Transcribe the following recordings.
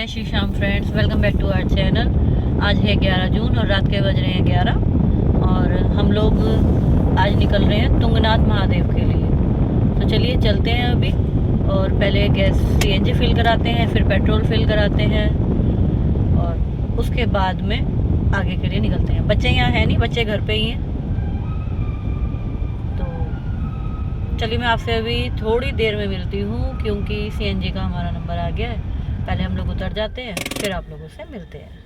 जय Shri Shyam friends, welcome back to our channel. आज है 11 जून और रात के बज रहे हैं 11 और हम लोग आज निकल रहे हैं तुंगनाथ महादेव के लिए। तो चलिए चलते हैं अभी और पहले गैस सीएनजी फिल कराते हैं, फिर पेट्रोल फिल कराते हैं और उसके बाद में आगे के लिए निकलते हैं। बच्चे यहाँ हैं नहीं, बच्चे घर पे ही हैं। तो चलिए मैं आपसे अभी थोड़ी देर में मिलती हूँ क्योंकि सीएनजी का हमारा नंबर आ गया है। पहले हम लोग उतर जाते हैं, फिर आप लोगों से मिलते हैं।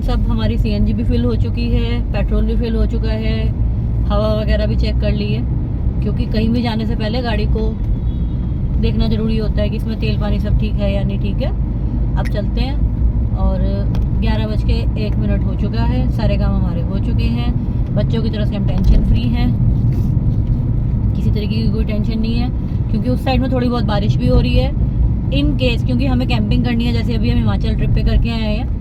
अब हमारी सीएनजी भी फिल हो चुकी है, पेट्रोल भी फिल हो चुका है, हवा वगैरह भी चेक कर ली है क्योंकि कहीं भी जाने से पहले गाड़ी को देखना ज़रूरी होता है कि इसमें तेल पानी सब ठीक है या नहीं ठीक है। अब चलते हैं और 11:01 हो चुका है। सारे काम हमारे हो चुके हैं। बच्चों की तरफ से हम टेंशन फ्री हैं, किसी तरीके की कोई टेंशन नहीं है क्योंकि उस साइड में थोड़ी बहुत बारिश भी हो रही है। इन केस क्योंकि हमें कैंपिंग करनी है, जैसे अभी हम हिमाचल ट्रिप पे करके आए हैं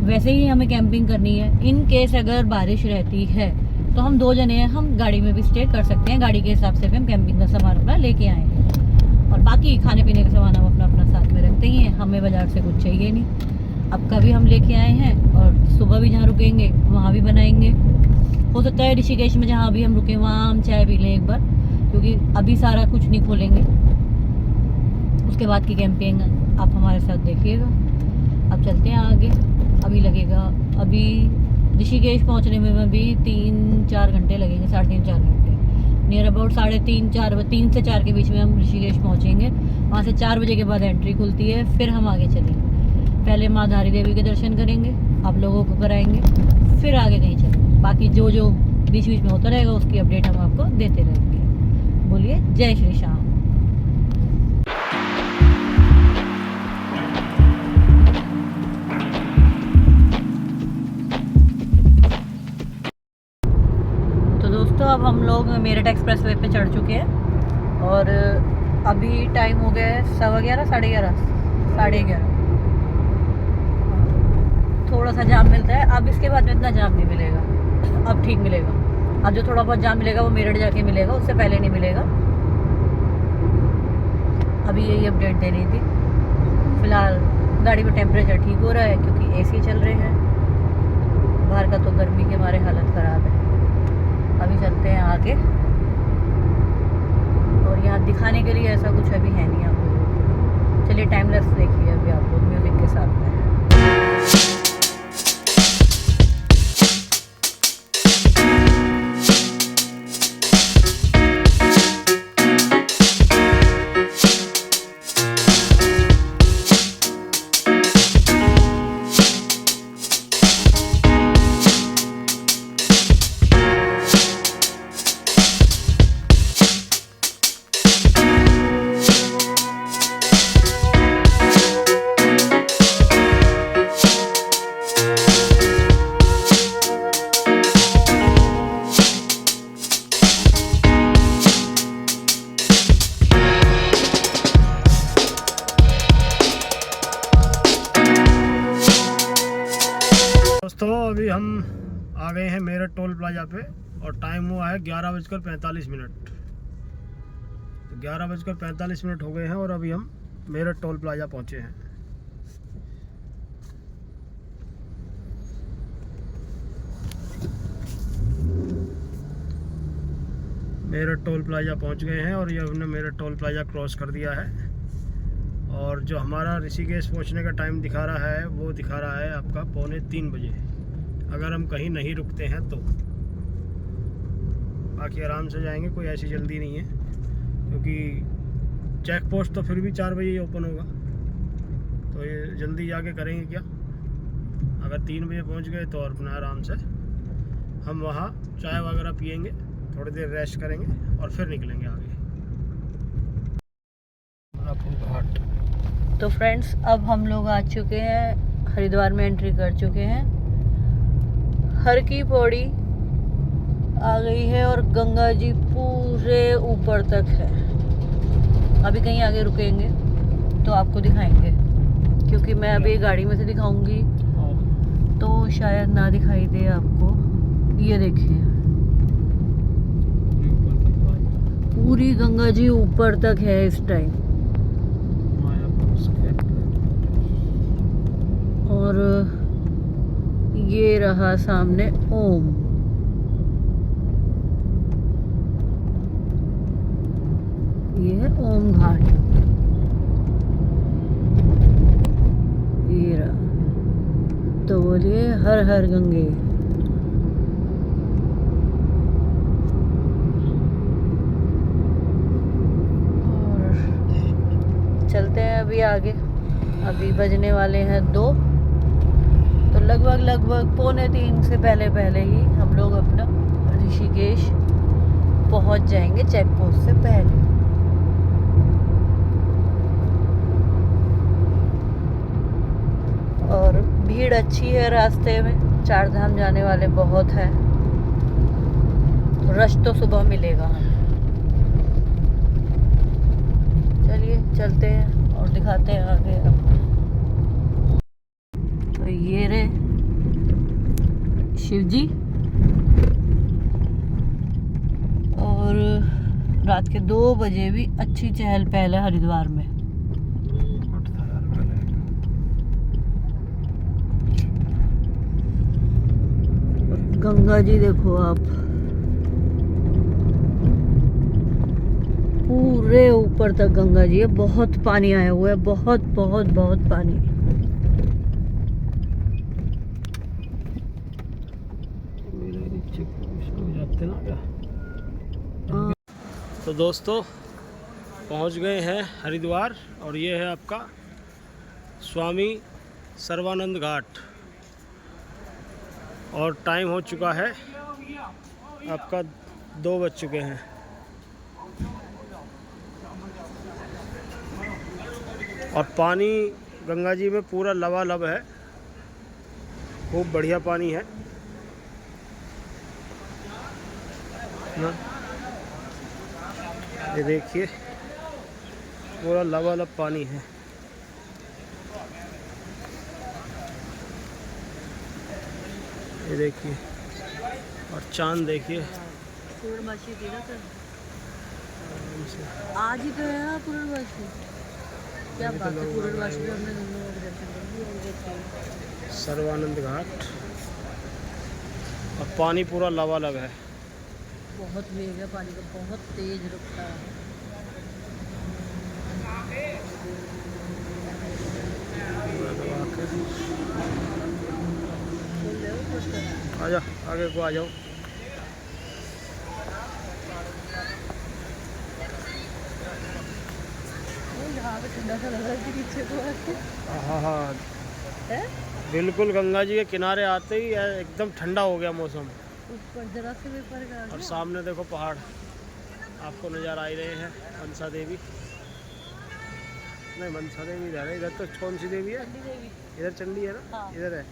वैसे ही हमें कैंपिंग करनी है। इन केस अगर बारिश रहती है तो हम 2 जने हैं, हम गाड़ी में भी स्टे कर सकते हैं। गाड़ी के हिसाब से भी हम कैंपिंग का सामान अपना लेके आएंगे और बाकी खाने पीने का सामान हम अपना अपना साथ में रखते ही हैं। हमें बाजार से कुछ चाहिए नहीं। अब का भी हम लेके आए हैं और सुबह भी जहाँ रुकेंगे वहाँ भी बनाएंगे। हो सकता है ऋषिकेश में जहाँ अभी हम रुके वहाँ हम चाय पी लें एक बार, क्योंकि अभी सारा कुछ नहीं खोलेंगे। उसके बाद की कैंपिंग आप हमारे साथ देखिएगा। अब चलते हैं आगे। अभी लगेगा, अभी ऋषिकेश पहुंचने में भी 3-4 घंटे लगेंगे, 3.5-4 घंटे नियर अबाउट। 3 से 4 के बीच में हम ऋषिकेश पहुंचेंगे। वहां से 4 बजे के बाद एंट्री खुलती है। फिर हम आगे चलेंगे। पहले माँ धारी देवी के दर्शन करेंगे, आप लोगों को कराएंगे, फिर आगे कहीं चलेंगे। बाकी जो जो बीच बीच में होता रहेगा उसकी अपडेट हम आपको देते रहेंगे। बोलिए जय श्री श्याम। तो अब हम लोग मेरठ एक्सप्रेस वे पे चढ़ चुके हैं और अभी टाइम हो गया है 11:15, 11:30। थोड़ा सा जाम मिलता है। अब इसके बाद में इतना जाम नहीं मिलेगा, अब ठीक मिलेगा। अब जो थोड़ा बहुत जाम मिलेगा वो मेरठ जाके मिलेगा, उससे पहले नहीं मिलेगा। अभी यही अपडेट दे रही थी। फिलहाल गाड़ी में टेम्परेचर ठीक हो रहा है क्योंकि एसी चल रहे हैं। बाहर का तो गर्मी के मारे हालत ख़राब है। अभी चलते हैं आगे और यहाँ दिखाने के लिए ऐसा कुछ अभी है नहीं आप लोगों को। चलिए टाइम लैप्स देखिए अभी आप लोग म्यूजिक के साथ में। दोस्तों अभी हम आ गए हैं मेरठ टोल प्लाजा पे और टाइम हुआ है 11:45। तो 11:45 हो गए हैं और अभी हम मेरठ टोल प्लाजा पहुंचे हैं। मेरठ टोल प्लाजा पहुंच गए हैं और ये हमने मेरठ टोल प्लाजा क्रॉस कर दिया है। और जो हमारा ऋषिकेश पहुंचने का टाइम दिखा रहा है वो दिखा रहा है आपका 2:45 बजे, अगर हम कहीं नहीं रुकते हैं तो। बाकी आराम से जाएंगे, कोई ऐसी जल्दी नहीं है क्योंकि चेक पोस्ट तो फिर भी 4 बजे ही ओपन होगा, तो ये जल्दी जाके करेंगे क्या। अगर 3 बजे पहुंच गए तो और अपना आराम से हम वहाँ चाय वगैरह पियेंगे, थोड़ी देर रेस्ट करेंगे और फिर निकलेंगे आगे। घाट। तो फ्रेंड्स अब हम लोग आ चुके हैं, हरिद्वार में एंट्री कर चुके हैं। हर की पौड़ी आ गई है और गंगा जी पूरे ऊपर तक है। अभी कहीं आगे रुकेंगे तो आपको दिखाएंगे, क्योंकि मैं अभी गाड़ी में से दिखाऊंगी तो शायद ना दिखाई दे आपको। ये देखिए पूरी गंगा जी ऊपर तक है इस टाइम। और ये रहा सामने ओम। ये है ओम घाट। ये रहा। तो बोलिए हर हर गंगे। और चलते हैं अभी आगे। अभी बजने वाले हैं 2, तो लगभग 2:45 से पहले ही हम लोग अपना ऋषिकेश पहुंच जाएंगे चेक पोस्ट से पहले। और भीड़ अच्छी है रास्ते में, 4 धाम जाने वाले बहुत हैं, रश तो सुबह मिलेगा हमें। चलिए चलते हैं और दिखाते हैं आगे आपको। तो ये रहे शिव जी। और रात के 2 बजे भी अच्छी चहल पहल है हरिद्वार में। गंगा जी देखो आप, पूरे ऊपर तक गंगा जी है। बहुत पानी आया हुआ है, बहुत बहुत बहुत पानी। तो दोस्तों पहुंच गए हैं हरिद्वार और ये है आपका स्वामी सर्वानंद घाट। और टाइम हो चुका है आपका 2 बज चुके हैं। और पानी गंगा जी में पूरा लबालब है, खूब बढ़िया पानी है ना। ये देखिए पूरा लबालब पानी है। ये देखिए और चांद देखिए। पूर्णमासी थी ना सर, आज ही तो है ना पूर्णमासी। क्या बात है, पूर्णमासी में हमने दोनों लोग दर्शन कर लिए। सर्वानंद घाट और पानी पूरा लबालब है। बहुत वेग है पानी का, बहुत तेज रफ्तार है। आजा आगे को आ जाओ। ठंडा सा लग रहा है पीछे को। हाँ हाँ बिल्कुल, गंगा जी के किनारे आते ही एकदम ठंडा हो गया मौसम। ऊपर जरा से भी फर्क आ गया। और सामने देखो पहाड़ आपको नज़र आ ही रहे हैं। मनसा देवी, नहीं मनसा देवी इधर है। इधर तो कौन सी देवी है? इधर चंडी है ना। हाँ। इधर है,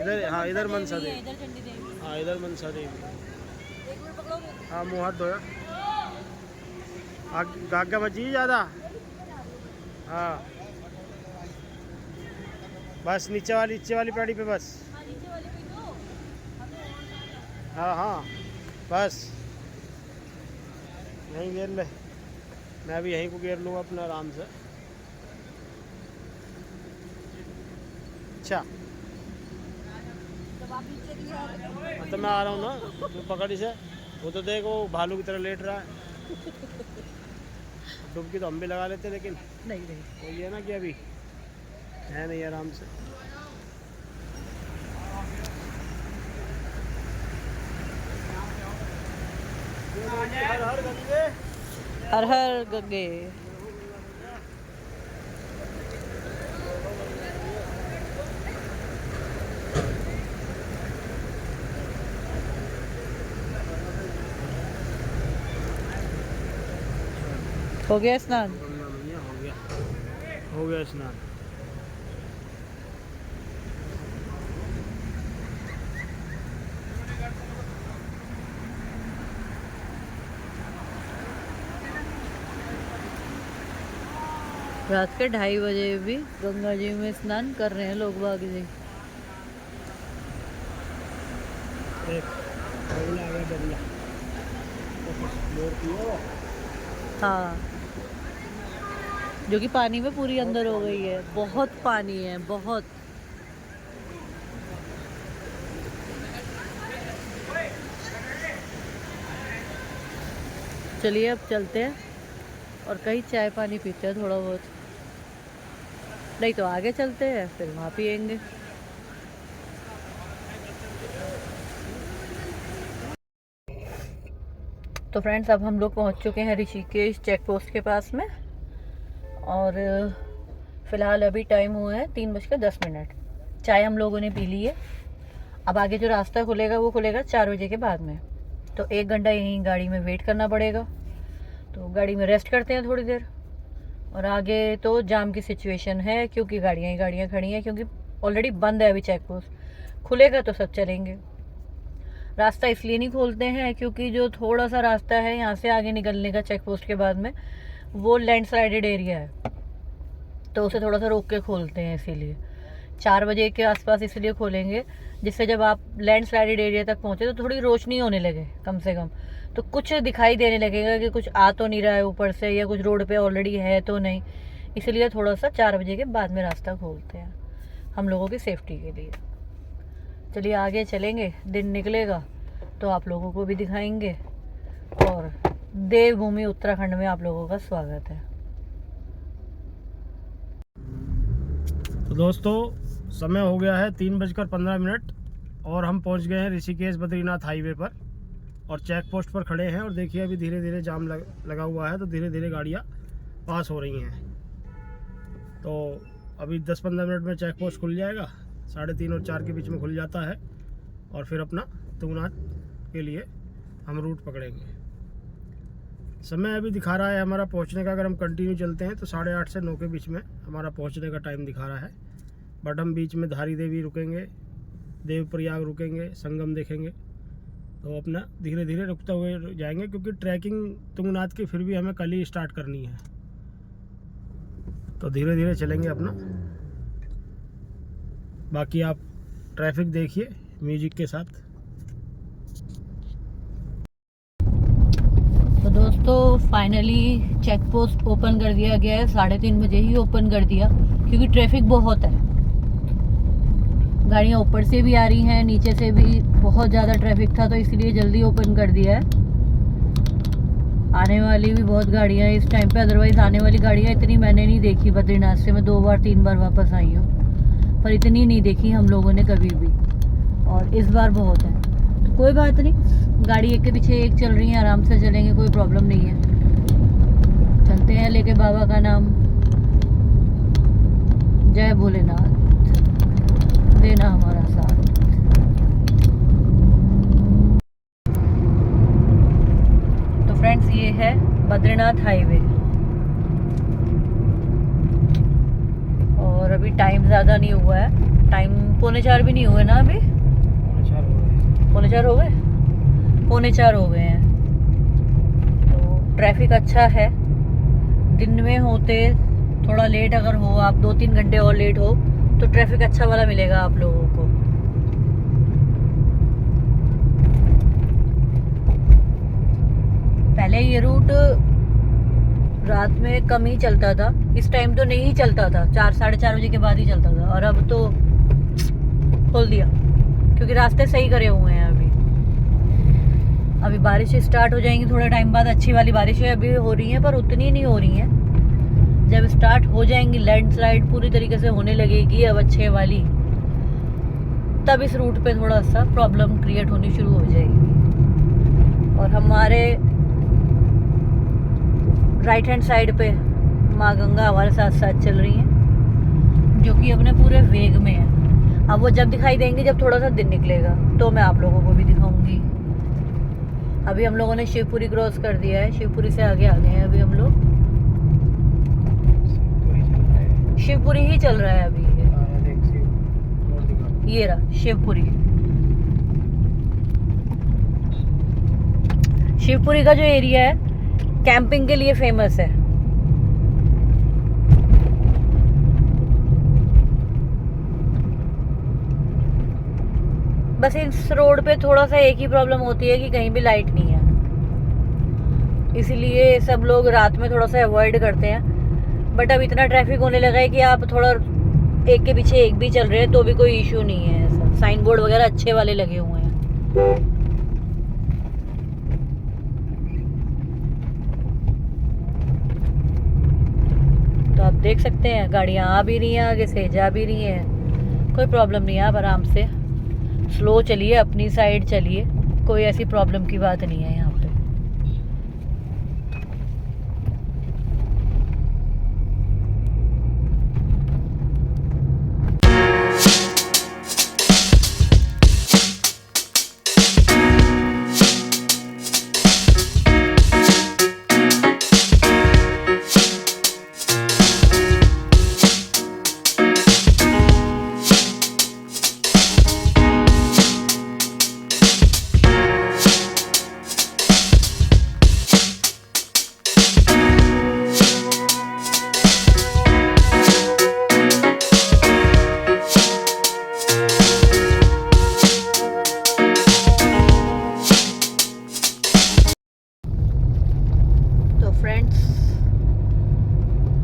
इधर हाँ इधर मनसा देवी। इधर चंडी देवी। हाँ इधर मनसा देवी। एक मिनट पकड़ोगे? हाँ मुँह हाथ धोया। आगे बची ज़्यादा। हाँ बस नीचे वाली पैड़ी पे बस। हाँ हाँ बस यहीं घेर ले। मैं भी यहीं को घेर लूँगा अपना आराम से। अच्छा तो मैं आ रहा हूँ ना, तू पकड़ी से। वो तो देखो भालू की तरह लेट रहा है। डुबकी तो हम भी लगा लेते, लेकिन नहीं वो ये ना कि अभी है नहीं, आराम से। हर हर गंगे, हर हर गंगे। हो गया स्नान? गंगा मैया हो गया स्नान। रात के 2:30 बजे भी गंगा जी में स्नान कर रहे हैं लोग बाग जी। बगुला आ गया, बगुला हाँ, जो कि पानी में पूरी अंदर हो गई है। बहुत पानी है, बहुत। चलिए अब चलते हैं और कहीं चाय पानी पीते हैं थोड़ा बहुत, नहीं तो आगे चलते हैं फिर वहाँ पियेंगे। तो फ्रेंड्स अब हम लोग पहुँच चुके हैं ऋषिकेश चेक पोस्ट के पास में, और फ़िलहाल अभी टाइम हुआ है 3:10। चाय हम लोगों ने पी ली है। अब आगे जो रास्ता खुलेगा वो खुलेगा 4 बजे के बाद में, तो 1 घंटा यहीं गाड़ी में वेट करना पड़ेगा। तो गाड़ी में रेस्ट करते हैं थोड़ी देर, और आगे तो जाम की सिचुएशन है क्योंकि गाड़ियाँ ही गाड़ियाँ खड़ी हैं, क्योंकि ऑलरेडी बंद है अभी चेक पोस्ट। खुलेगा तो सब चलेंगे। रास्ता इसलिए नहीं खोलते हैं क्योंकि जो थोड़ा सा रास्ता है यहाँ से आगे निकलने का चेक पोस्ट के बाद में, वो लैंडस्लाइडेड एरिया है, तो उसे थोड़ा सा रोक के खोलते हैं। इसीलिए 4 बजे के आसपास इसलिए खोलेंगे, जिससे जब आप लैंडस्लाइडेड एरिया तक पहुँचे तो थोड़ी रोशनी होने लगे कम से कम, तो कुछ दिखाई देने लगेगा कि कुछ आ तो नहीं रहा है ऊपर से, या कुछ रोड पे ऑलरेडी है तो नहीं। इसलिए थोड़ा सा 4 बजे के बाद में रास्ता खोलते हैं हम लोगों की सेफ्टी के लिए। चलिए आगे चलेंगे, दिन निकलेगा तो आप लोगों को भी दिखाएंगे। और देवभूमि उत्तराखंड में आप लोगों का स्वागत है। तो दोस्तों समय हो गया है 3:15 और हम पहुंच गए हैं ऋषिकेश बद्रीनाथ हाईवे पर, और चेक पोस्ट पर खड़े हैं। और देखिए अभी धीरे धीरे जाम लगा हुआ है, तो धीरे धीरे गाड़ियाँ पास हो रही हैं। तो अभी 10-15 मिनट में चेक पोस्ट खुल जाएगा, 3:30 और 4 के बीच में खुल जाता है, और फिर अपना तुंगनाथ के लिए हम रूट पकड़ेंगे। समय अभी दिखा रहा है हमारा पहुंचने का, अगर हम कंटिन्यू चलते हैं तो 8:30 से 9 के बीच में हमारा पहुंचने का टाइम दिखा रहा है। बट हम बीच में धारी देवी रुकेंगे, देवप्रयाग रुकेंगे, संगम देखेंगे, तो अपना धीरे धीरे रुकते हुए जाएंगे, क्योंकि ट्रैकिंग तुंगनाथ की फिर भी हमें कल ही स्टार्ट करनी है। तो धीरे धीरे चलेंगे अपना। बाकी आप ट्रैफिक देखिए म्यूजिक के साथ। तो दोस्तों फाइनली चेक पोस्ट ओपन कर दिया गया है। 3:30 बजे ही ओपन कर दिया, क्योंकि ट्रैफिक बहुत है। गाड़ियाँ ऊपर से भी आ रही हैं, नीचे से भी बहुत ज़्यादा ट्रैफिक था, तो इसलिए जल्दी ओपन कर दिया है। आने वाली भी बहुत गाड़ियाँ हैं इस टाइम पे, अदरवाइज़ आने वाली गाड़ियाँ इतनी मैंने नहीं देखी। बद्रीनाथ से मैं 2-3 बार वापस आई हूँ, पर इतनी नहीं देखी हम लोगों ने कभी भी, और इस बार बहुत है। तो कोई बात नहीं, गाड़ी एक के पीछे एक चल रही है, आराम से चलेंगे, कोई प्रॉब्लम नहीं है। चलते हैं लेके बाबा का नाम। जय भोलेनाथ, देना हमारा साथ। तो फ्रेंड्स ये है बद्रीनाथ हाईवे, और अभी टाइम ज़्यादा नहीं हुआ है, टाइम 3:45 भी नहीं हुए ना, अभी 3:45 हो गए, 3:45 हो गए हैं। तो ट्रैफिक अच्छा है। दिन में होते थोड़ा लेट अगर हो, आप 2-3 घंटे और लेट हो, तो ट्रैफिक अच्छा वाला मिलेगा आप लोगों को। पहले ये रूट रात में कम ही चलता था, इस टाइम तो नहीं चलता था, 4-4:30 बजे के बाद ही चलता था, और अब तो खोल दिया क्योंकि रास्ते सही करे हुए हैं। अभी बारिश स्टार्ट हो जाएंगी थोड़े टाइम बाद। अच्छी वाली बारिशें अभी हो रही हैं, पर उतनी नहीं हो रही हैं। जब स्टार्ट हो जाएंगी, लैंडस्लाइड पूरी तरीके से होने लगेगी अब अच्छे वाली, तब इस रूट पे थोड़ा सा प्रॉब्लम क्रिएट होनी शुरू हो जाएगी। और हमारे राइट हैंड साइड पे माँ गंगा हमारे साथ साथ चल रही हैं, जो कि अपने पूरे वेग में है। अब वो जब दिखाई देंगी जब थोड़ा सा दिन निकलेगा, तो मैं आप लोगों को भी दिखाऊंगी। अभी हम लोगों ने शिवपुरी क्रॉस कर दिया है, शिवपुरी से आगे आ गए हैं अभी हम लोग। शिवपुरी ही चल रहा है अभी ये। हाँ, देख सी रोड दिखा। ये रहा शिवपुरी। शिवपुरी का जो एरिया है कैंपिंग के लिए फेमस है। बस इस रोड पे थोड़ा सा एक ही प्रॉब्लम होती है कि कहीं भी लाइट नहीं है, इसीलिए सब लोग रात में थोड़ा सा अवॉइड करते हैं। बट अब इतना ट्रैफिक होने लगा है कि आप थोड़ा एक के पीछे एक भी चल रहे हैं तो भी कोई इशू नहीं है। ऐसा साइन बोर्ड वगैरह अच्छे वाले लगे हुए हैं। तो आप देख सकते हैं गाड़ियाँ आ भी रही हैं, आगे से जा भी रही हैं, कोई प्रॉब्लम नहीं है। आप आराम से स्लो चलिए, अपनी साइड चलिए, कोई ऐसी प्रॉब्लम की बात नहीं है यहाँ पे।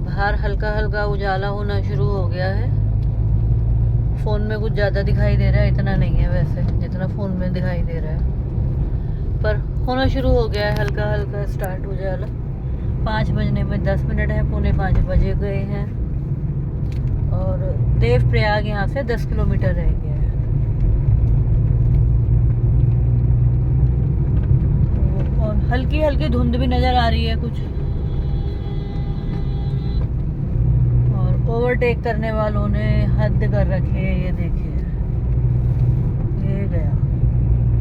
बाहर हल्का हल्का उजाला होना शुरू हो गया है। फ़ोन में कुछ ज़्यादा दिखाई दे रहा है, इतना नहीं है वैसे जितना फ़ोन में दिखाई दे रहा है, पर होना शुरू हो गया है हल्का हल्का स्टार्ट उजाला। 5 बजने में 10 मिनट है, 4:45 बजे गए हैं और देवप्रयाग यहाँ से 10 किलोमीटर रह गया है। और हल्की हल्की धुंध भी नज़र आ रही है कुछ। ओवरटेक करने वालों ने हद कर रखी है, ये देखिए, ये गया।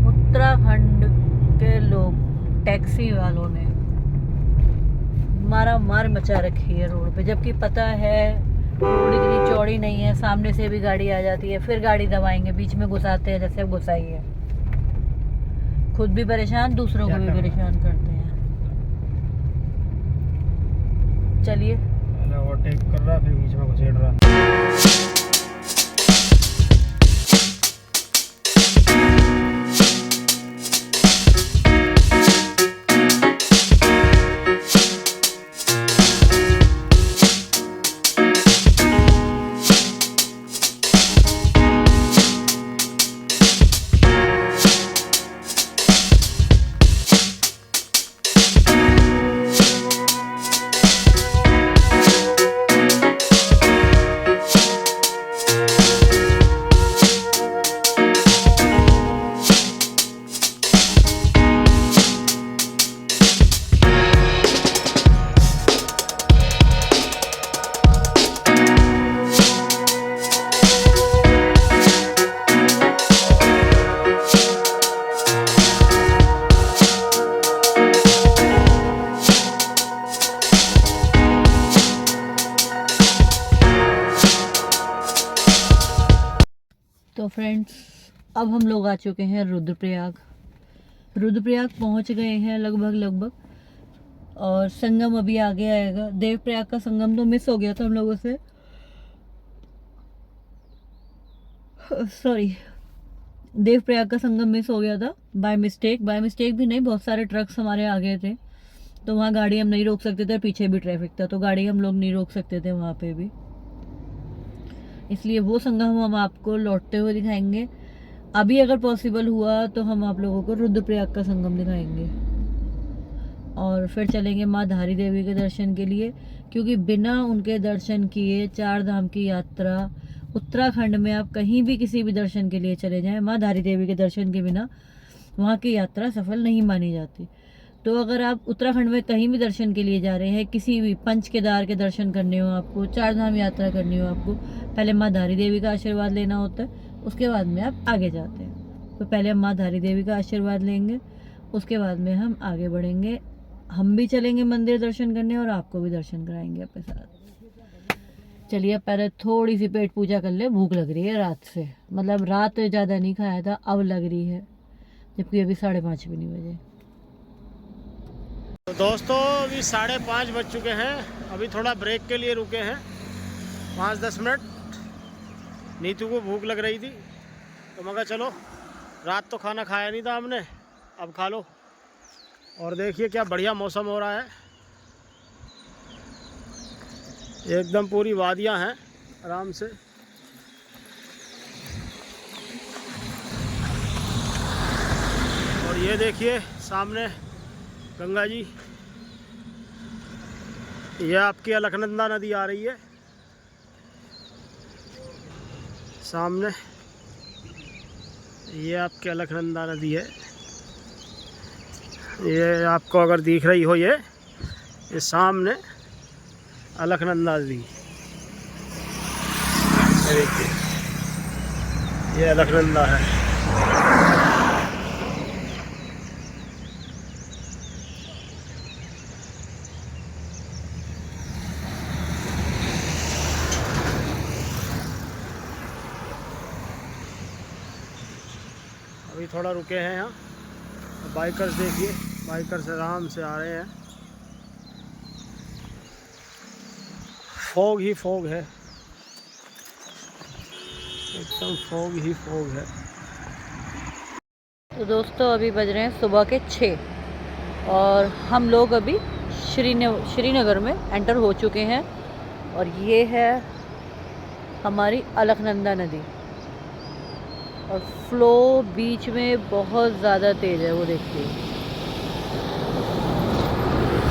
उत्तराखंड के लोग टैक्सी वालों ने मारा मार मचा रखी है रोड पे, जबकि पता है रोड इतनी चौड़ी नहीं है, सामने से भी गाड़ी आ जाती है, फिर गाड़ी दबाएंगे, बीच में घुसाते हैं जैसे घुसाई है। खुद भी परेशान, दूसरों को भी परेशान करते हैं। चलिए, ओवरटेक कर रहा फिर बीच में घुसेड़ रहा। तो फ्रेंड्स, अब हम लोग आ चुके हैं रुद्रप्रयाग। रुद्रप्रयाग पहुंच गए हैं लगभग, और संगम अभी आगे आएगा। देवप्रयाग का संगम तो मिस हो गया था हम लोगों से, सॉरी, देवप्रयाग का संगम मिस हो गया था बाय मिस्टेक भी नहीं, बहुत सारे ट्रक्स हमारे आगे थे तो वहाँ गाड़ी हम नहीं रोक सकते थे, पीछे भी ट्रैफिक था तो गाड़ी हम लोग नहीं रोक सकते थे वहाँ पे भी, इसलिए वो संगम हम आपको लौटते हुए दिखाएंगे। अभी अगर पॉसिबल हुआ तो हम आप लोगों को रुद्रप्रयाग का संगम दिखाएंगे और फिर चलेंगे माँ धारी देवी के दर्शन के लिए, क्योंकि बिना उनके दर्शन किए 4 धाम की यात्रा उत्तराखंड में आप कहीं भी किसी भी दर्शन के लिए चले जाएं, माँ धारी देवी के दर्शन के बिना वहाँ की यात्रा सफल नहीं मानी जाती। तो अगर आप उत्तराखंड में कहीं भी दर्शन के लिए जा रहे हैं, किसी भी पंच केदार के दर्शन करने हो आपको, 4 धाम यात्रा करनी हो आपको, पहले माँ धारी देवी का आशीर्वाद लेना होता है, उसके बाद में आप आगे जाते हैं। तो पहले हम माँ धारी देवी का आशीर्वाद लेंगे, उसके बाद में हम आगे बढ़ेंगे। हम भी चलेंगे मंदिर दर्शन करने और आपको भी दर्शन कराएंगे अपने साथ। चलिए पहले थोड़ी सी पेट पूजा कर ले, भूख लग रही है रात से, मतलब रात ज़्यादा नहीं खाया था, अब लग रही है, जबकि अभी 5:30 भी नहीं बजे। तो दोस्तों अभी 5:30 बज चुके हैं, अभी थोड़ा ब्रेक के लिए रुके हैं 5-10 मिनट। नीतू को भूख लग रही थी तो मैं कहा चलो, रात तो खाना खाया नहीं था हमने, अब खा लो। और देखिए क्या बढ़िया मौसम हो रहा है, एकदम पूरी वादियां हैं आराम से। और ये देखिए सामने गंगा जी, ये आपकी अलकनंदा नदी आ रही है सामने, ये आपकी अलकनंदा नदी है, ये आपको अगर दिख रही हो, ये सामने अलकनंदा नदी, देखिए ये अलकनंदा है। अभी थोड़ा रुके हैं यहाँ, बाइकर्स देखिए, बाइकर्स आराम से आ रहे हैं, फॉग ही फॉग है, एकदम फॉग ही फॉग है। तो दोस्तों अभी बज रहे हैं सुबह के 6 और हम लोग अभी श्रीनगर में एंटर हो चुके हैं। और ये है हमारी अलकनंदा नदी, और फ्लो बीच में बहुत ज़्यादा तेज़ है, वो देखिए।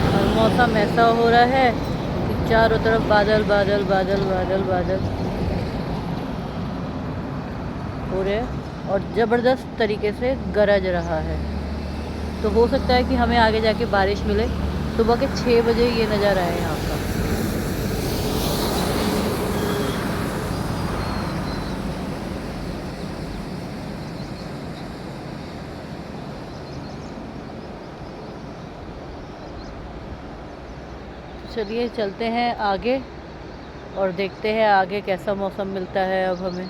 और मौसम ऐसा हो रहा है कि चारों तरफ बादल बादल बादल बादल बादल हो रहे हैं और ज़बरदस्त तरीके से गरज रहा है। तो हो सकता है कि हमें आगे जाके बारिश मिले। सुबह के 6 बजे ये नज़ारा है यहाँ का। चलिए चलते हैं आगे और देखते हैं आगे कैसा मौसम मिलता है अब हमें।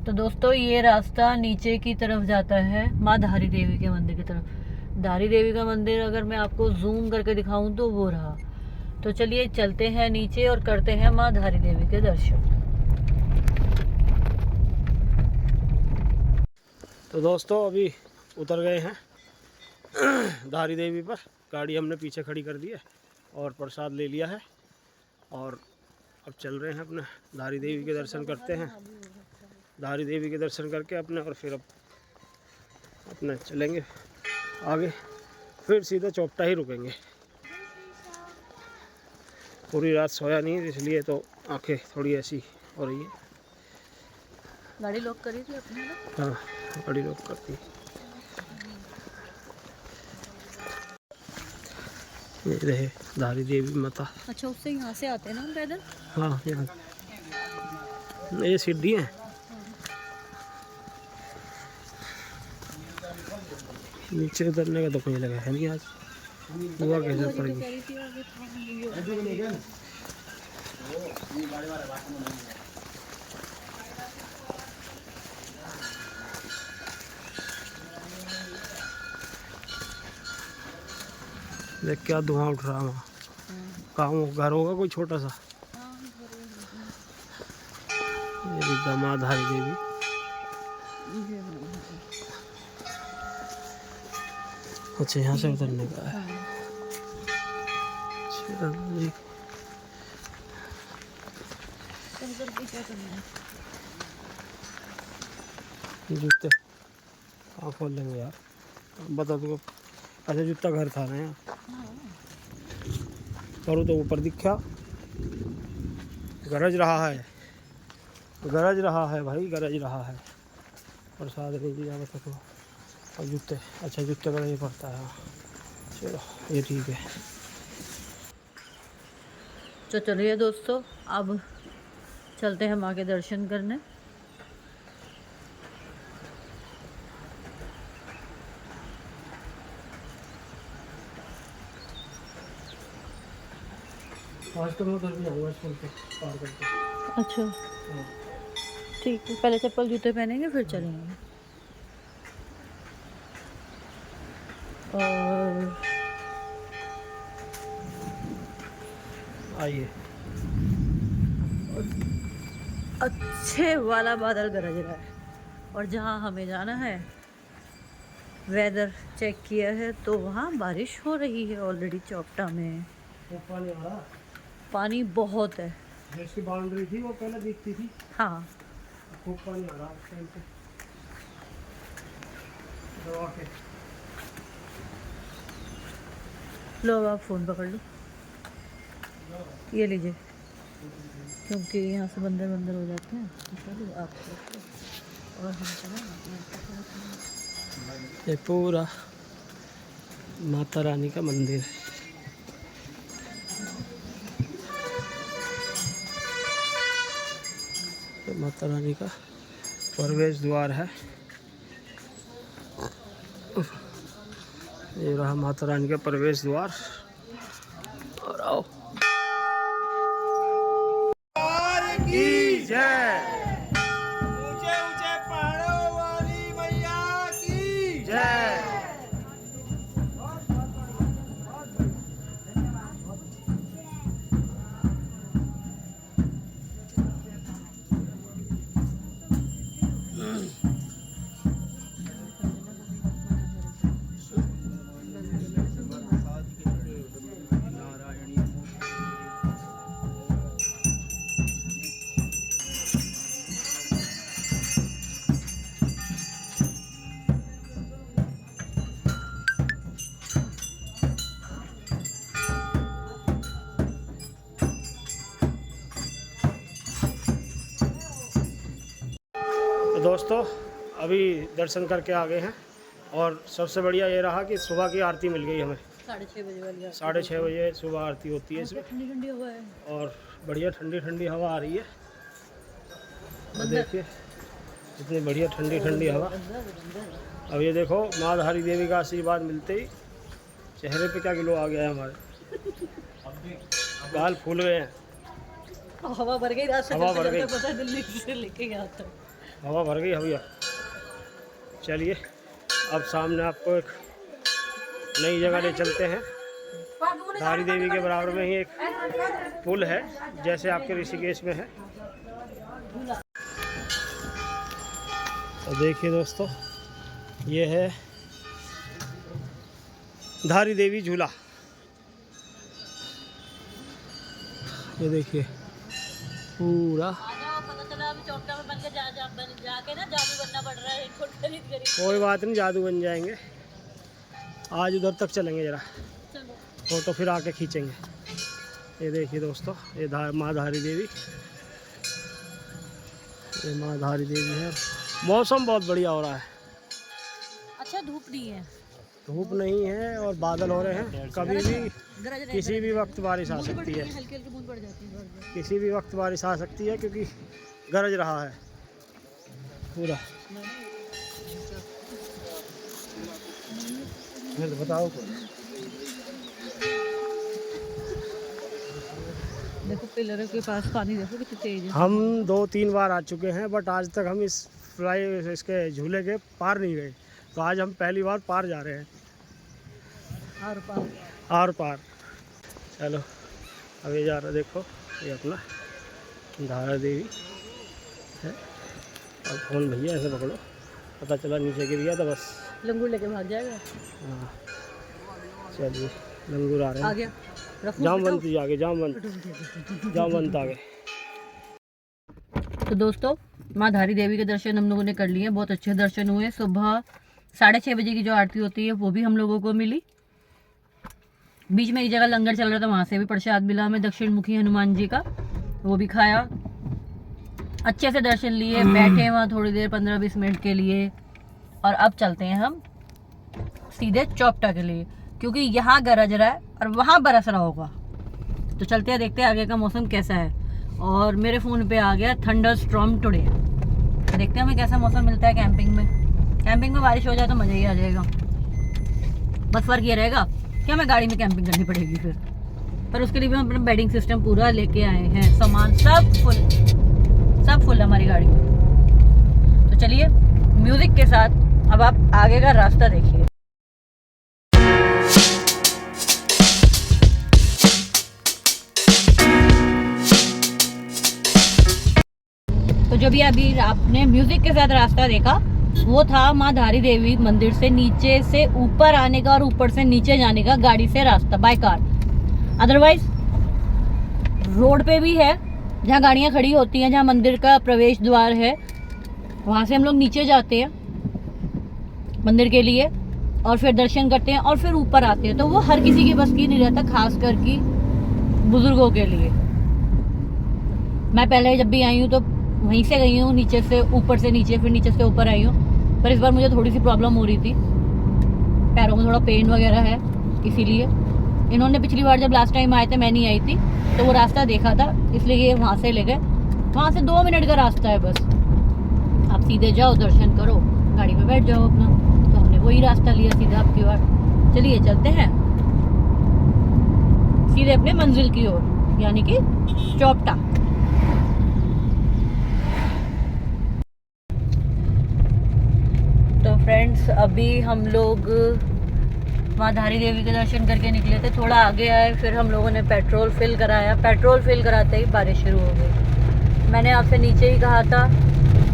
तो दोस्तों ये रास्ता नीचे की तरफ जाता है माँ धारी देवी के मंदिर की तरफ। धारी देवी का मंदिर अगर मैं आपको जूम करके दिखाऊं तो वो रहा। तो चलिए चलते हैं नीचे और करते हैं माँ धारी देवी के दर्शन। तो दोस्तों अभी उतर गए हैं धारी देवी पर, गाड़ी हमने पीछे खड़ी कर दी है और प्रसाद ले लिया है और अब चल रहे हैं अपने धारी देवी के दर्शन करते हैं। धारी देवी के दर्शन करके अपने और फिर अब अपने चलेंगे आगे, फिर सीधा चौपटा ही रुकेंगे। पूरी रात सोया नहीं इसलिए तो आंखें थोड़ी ऐसी हो रही है। गाड़ी लॉक करी थी अपने? हाँ गाड़ी लॉक करती। ये रहे धारी देवी माता। अच्छा उससे यहाँ से आते हैं ना हम पैदल? हाँ यहाँ ये सीढ़ी है, नीचे उतरने का तो कोई लगा है नहीं आज, हुआ कैसे पड़ेगी। देख क्या धुआं उठ रहा है वहाँ, कहाँ घर होगा कोई छोटा सा। ये दामाद धारी देवी। अच्छा यहाँ से उतरने का है। जूते कहाँ खोल लेंगे यार, बता तुमको। अच्छा जूता घर था ना यहाँ, करो तो ऊपर दिखा, गरज रहा है, गरज रहा है भाई, गरज रहा है। प्रसाद नहीं दिया बता तो। और जूते, अच्छा जूते का ये पड़ता है। चलो ये ठीक है। तो चलिए दोस्तों अब चलते हैं माँ के दर्शन करने। आज तो मैं उधर भी जाऊँगा स्कूल पे पार करके। अच्छा हाँ। ठीक है, पहले चप्पल जूते पहनेंगे फिर चलेंगे। और आइए। अच्छे वाला बादल गरज रहा है, और जहाँ हमें जाना है वेदर चेक किया है तो वहाँ बारिश हो रही है ऑलरेडी चौपटा में। वो पानी आ रहा, पानी बहुत है। जिसकी बाउंड्री थी वो पहले दिखती थी, हाँ खूब पानी आ रहा उस टाइम पे दबा के। लो आप फ़ोन पकड़ लो, ये लीजिए, क्योंकि यहाँ से बंदर बंदर हो जाते हैं। तो चलो आप और हम चलें। ये पूरा माता रानी का मंदिर है। ये माता रानी का प्रवेश द्वार है। ये रहा माता रानी का प्रवेश द्वार। और आओ की जय, ऊंचे ऊंचे पहाड़ों वाली मैया की जय। तो दोस्तों अभी दर्शन करके आ गए हैं, और सबसे बढ़िया ये रहा कि सुबह की आरती मिल गई हमें। 6:30 बजे वाली 6:30 बजे सुबह आरती होती है इसमें, ठंडी ठंडी हवा है। और बढ़िया ठंडी ठंडी हवा आ रही है। और देखिए इतनी बढ़िया ठंडी ठंडी हवा। अब ये देखो माँ धारी देवी का आशीर्वाद मिलते ही चेहरे पे क्या ग्लो आ गया है हमारे, बाल फूल गए हैं। हवा भर गई रात से, हवा भर चलते गई। चलते पता है दिल्ली से लेके गया था। हवा भर गई भैया। चलिए अब सामने आपको एक नई जगह ले चलते हैं। धारी देवी के बराबर में ही एक पुल है, जैसे आपके ऋषिकेश में है। तो देखिए दोस्तों, ये है धारी देवी झूला। ये देखिए पूरा, पता चला अभी चौकटा में बन के जाके ना जादू बनना पड़ रहा है इनको खरीद खरीद। कोई बात नहीं, जादू बन जाएंगे। आज उधर तक चलेंगे जरा, चलो फोटो फिर आके खींचेंगे। ये देखिए दोस्तों, ये माँ धारी देवी, ये माँ धारी देवी है। मौसम बहुत बढ़िया हो रहा है, अच्छा धूप नहीं है, धूप नहीं है और बादल हो रहे हैं। कभी भी गरज रहे, किसी भी वक्त बारिश आ सकती है, हल्की हल्की बूंद पड़ जाती है। किसी भी वक्त बारिश आ सकती है, क्योंकि गरज रहा है पूरा। बताओ देखो पिलरों के पास पानी देखो कितनी तेज है। हम 2-3 बार आ चुके हैं, बट आज तक हम इसके झूले के पार नहीं गए। तो आज हम पहली बार पार जा रहे हैं, और पार आर पार। चलो अब ये जा रहा, देखो ये अपना धारा देवी है। और फोन भैया ऐसे पकड़ो, पता चला नीचे गिर गया तो बस। लंगूर लेके भाग जाएगा। हाँ चलिए, लंगूर आ रहे आ हैं। गया, जामवंत जी आगे, जामवंत आगे। तो दोस्तों माँ धारी देवी के दर्शन हम लोगों ने कर लिए, बहुत अच्छे दर्शन हुए। सुबह 6:30 बजे की जो आरती होती है वो भी हम लोगों को मिली। बीच में एक जगह लंगर चल रहा था, वहाँ से भी प्रसाद मिला हमें, दक्षिण मुखी हनुमान जी का, वो भी खाया। अच्छे से दर्शन लिए, बैठे वहाँ थोड़ी देर 15-20 मिनट के लिए, और अब चलते हैं हम सीधे चौपटा के लिए, क्योंकि यहाँ गरज रहा है और वहाँ बरस रहा होगा। तो चलते हैं, देखते हैं आगे का मौसम कैसा है। और मेरे फ़ोन पे आ गया थंडर स्टॉर्म टुडे। देखते हैं हमें कैसा मौसम मिलता है कैंपिंग में। कैंपिंग में बारिश हो जाए तो मज़ा ही आ जाएगा, बस फ़र्क ये रहेगा कि हमें गाड़ी में कैंपिंग करनी पड़ेगी फिर। पर उसके लिए भी हम अपना बेडिंग सिस्टम पूरा लेके आए हैं, सामान सब फुल हमारी गाड़ी में। तो चलिए म्यूजिक के साथ अब आप आगे का रास्ता देखिए। तो जो भी अभी आपने म्यूजिक के साथ रास्ता देखा वो था माँ धारी देवी मंदिर से नीचे से ऊपर आने का और ऊपर से नीचे जाने का गाड़ी से रास्ता बाय कार। अदरवाइज रोड पे भी है जहाँ गाड़ियाँ खड़ी होती हैं, जहाँ मंदिर का प्रवेश द्वार है, वहाँ से हम लोग नीचे जाते हैं मंदिर के लिए और फिर दर्शन करते हैं और फिर ऊपर आते हैं। तो वो हर किसी के बस की नहीं रहता, खास करके बुजुर्गों के लिए। मैं पहले जब भी आई हूँ तो वहीं से गई हूँ, नीचे से ऊपर से नीचे, फिर नीचे से ऊपर आई हूँ। पर इस बार मुझे थोड़ी सी प्रॉब्लम हो रही थी, पैरों में थोड़ा पेन वगैरह है, इसीलिए इन्होंने पिछली बार जब लास्ट टाइम आए थे, मैं नहीं आई थी, तो वो रास्ता देखा था, इसलिए ये वहाँ से ले गए। वहाँ से 2 मिनट का रास्ता है बस, आप सीधे जाओ, दर्शन करो, गाड़ी में बैठ जाओ अपना। तो हमने वही रास्ता लिया सीधा आपकी बार। चलिए चलते हैं सीधे अपने मंजिल की ओर, यानी कि चौपटा। तो फ्रेंड्स अभी हम लोग माँ धारी देवी के दर्शन करके निकले थे, थोड़ा आगे आए, फिर हम लोगों ने पेट्रोल फिल कराया। पेट्रोल फिल कराते ही बारिश शुरू हो गई। मैंने आपसे नीचे ही कहा था,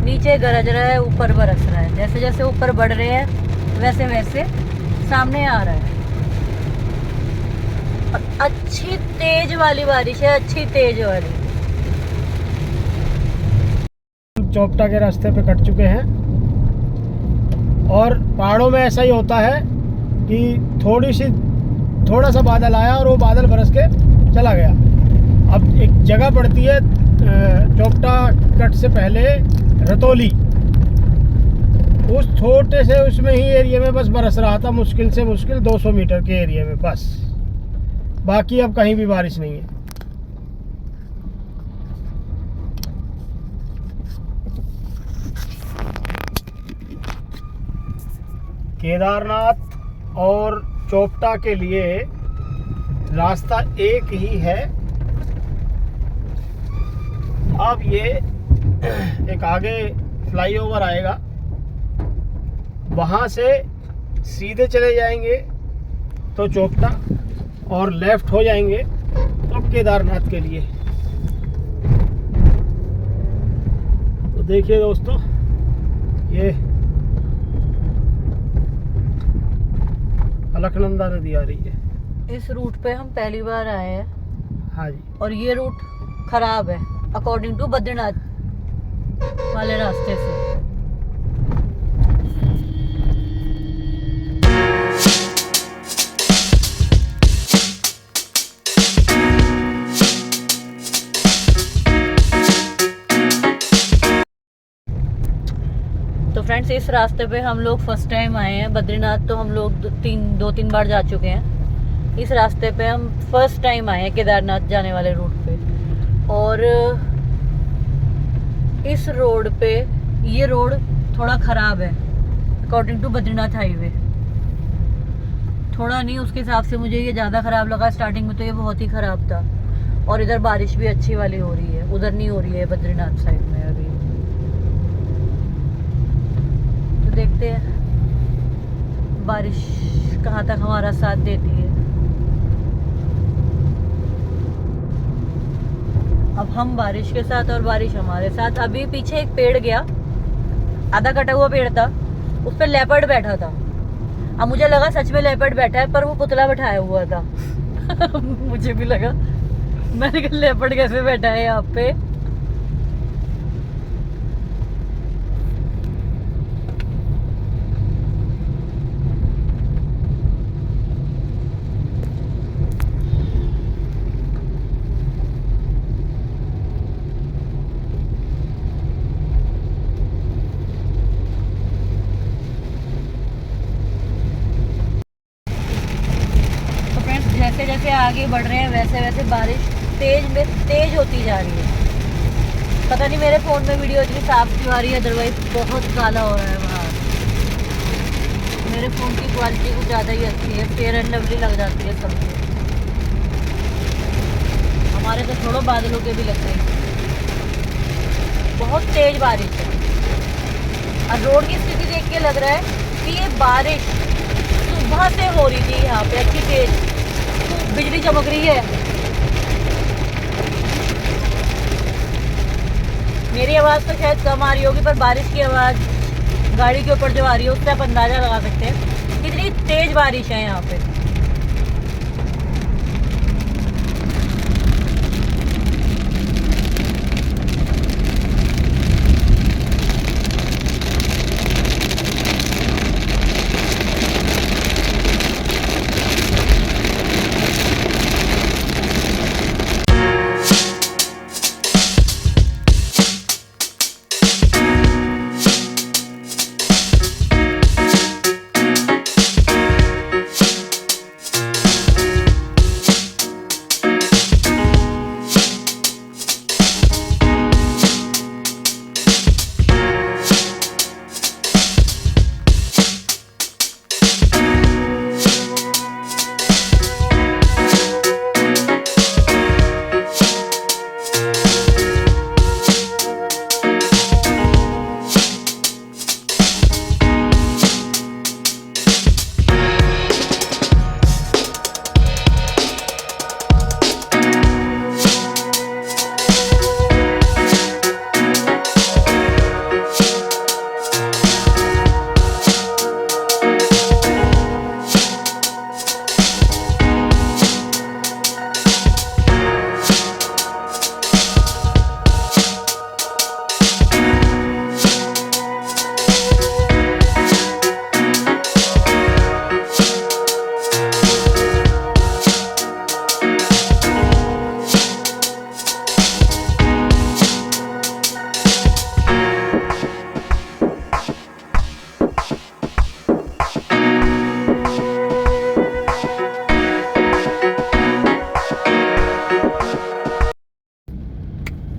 नीचे गरज रहा है, ऊपर बरस रहा है। जैसे जैसे ऊपर बढ़ रहे हैं वैसे वैसे सामने आ रहा है। और अच्छी तेज वाली बारिश है, अच्छी तेज वाली। चौपटा के रास्ते पे कट चुके हैं और पहाड़ों में ऐसा ही होता है कि थोड़ा सा बादल आया और वो बादल बरस के चला गया। अब एक जगह पड़ती है चौपटा कट से पहले रतौली, उस छोटे से उसमें ही एरिया में बस बरस रहा था, मुश्किल से मुश्किल 200 मीटर के एरिया में बस, बाकी अब कहीं भी बारिश नहीं है। केदारनाथ और चौपटा के लिए रास्ता एक ही है। अब ये एक आगे फ्लाईओवर आएगा, वहाँ से सीधे चले जाएंगे तो चौपटा और लेफ्ट हो जाएंगे तो केदारनाथ के लिए। तो देखिए दोस्तों, ये अलकनंदा नदी आ रही है। इस रूट पे हम पहली बार आए हैं। हाँ जी। और ये रूट खराब है अकॉर्डिंग टू बद्रीनाथ वाले रास्ते से। तो फ्रेंड्स इस रास्ते पे हम लोग फर्स्ट टाइम आए हैं। बद्रीनाथ तो हम लोग 2-3 बार जा चुके हैं। इस रास्ते पे हम फर्स्ट टाइम आए हैं, केदारनाथ जाने वाले रूट पे। और इस रोड पे, ये रोड थोड़ा ख़राब है अकॉर्डिंग टू बद्रीनाथ हाईवे। थोड़ा नहीं, उसके हिसाब से मुझे ये ज़्यादा ख़राब लगा। स्टार्टिंग में तो ये बहुत ही ख़राब था। और इधर बारिश भी अच्छी वाली हो रही है, उधर नहीं हो रही है बद्रीनाथ साइड में अभी। तो देखते हैं बारिश कहाँ तक हमारा साथ देती है। अब हम बारिश के साथ और बारिश हमारे साथ। अभी पीछे एक पेड़ गया, आधा कटा हुआ पेड़ था, उस पर लेपर्ड बैठा था। अब मुझे लगा सच में लेपर्ड बैठा है, पर वो पुतला बैठाया हुआ था। मुझे भी लगा, मैंने कहा लेपर्ड कैसे बैठा है यहाँ पे। जैसे जैसे आगे बढ़ रहे हैं वैसे वैसे बारिश तेज होती जा रही है। पता नहीं मेरे फ़ोन में वीडियो इतनी साफ क्यों आ रही है, अदरवाइज बहुत काला हो रहा है वहाँ। मेरे फ़ोन की क्वालिटी कुछ ज़्यादा ही अच्छी है, फेयर एंड लवली लग जाती है सबको। हमारे तो छोड़ो बादलों के भी लग गए। बहुत तेज बारिश है और रोड की स्थिति देख के लग रहा है कि ये बारिश सुबह से हो रही थी यहाँ पे अच्छी तेज, बिजली चमक रही है। मेरी आवाज़ तो शायद कम आ रही होगी, पर बारिश की आवाज़ गाड़ी के ऊपर जो आ रही है उससे आप अंदाज़ा लगा सकते हैं कितनी तेज बारिश है यहाँ पे।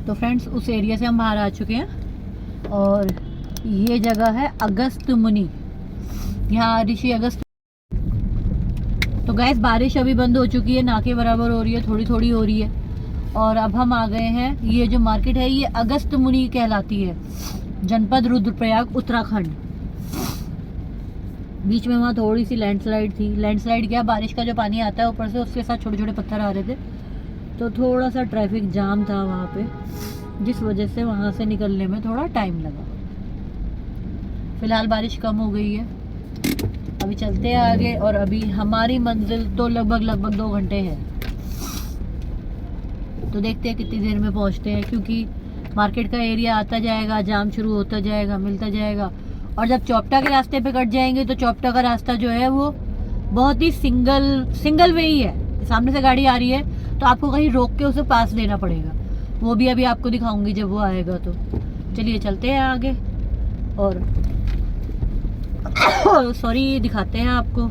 तो फ्रेंड्स उस एरिया से हम बाहर आ चुके हैं और ये जगह है अगस्त मुनि, यहाँ ऋषि अगस्त। तो गैस बारिश अभी बंद हो चुकी है, ना के बराबर हो रही है, थोड़ी थोड़ी हो रही है। और अब हम आ गए हैं, ये जो मार्केट है ये अगस्त मुनि कहलाती है, जनपद रुद्रप्रयाग उत्तराखंड। बीच में वहाँ थोड़ी सी लैंडस्लाइड थी। लैंडस्लाइड क्या, बारिश का जो पानी आता है ऊपर से उसके साथ छोटे छोटे पत्थर आ रहे थे, तो थोड़ा सा ट्रैफिक जाम था वहाँ पे, जिस वजह से वहाँ से निकलने में थोड़ा टाइम लगा। फिलहाल बारिश कम हो गई है, अभी चलते हैं आगे। और अभी हमारी मंजिल तो लगभग 2 घंटे है, तो देखते हैं कितनी देर में पहुँचते हैं, क्योंकि मार्केट का एरिया आता जाएगा, जाम शुरू होता जाएगा, मिलता जाएगा। और जब चौपटा के रास्ते पे कट जाएंगे तो चौपटा का रास्ता जो है वो बहुत ही सिंगल वे ही है। सामने से गाड़ी आ रही है तो आपको कहीं रोक के उसे पास देना पड़ेगा, वो भी अभी आपको दिखाऊंगी जब वो आएगा। तो चलिए चलते हैं आगे और सॉरी दिखाते हैं आपको।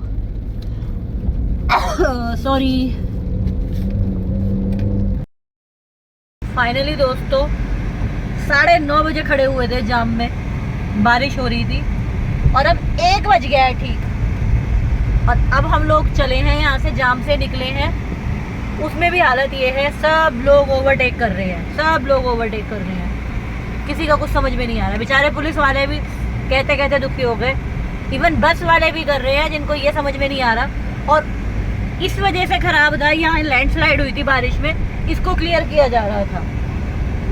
सॉरी। फाइनली दोस्तों 9:30 बजे खड़े हुए थे जाम में, बारिश हो रही थी और अब 1 बज गया है ठीक। और अब हम लोग चले हैं यहाँ से, जाम से निकले हैं। उसमें भी हालत ये है, सब लोग ओवरटेक कर रहे हैं, किसी का कुछ समझ में नहीं आ रहा। बेचारे पुलिस वाले भी कहते कहते दुखी हो गए, इवन बस वाले भी कर रहे हैं, जिनको ये समझ में नहीं आ रहा। और इस वजह से खराब था, यहाँ लैंडस्लाइड हुई थी बारिश में, इसको क्लियर किया जा रहा था,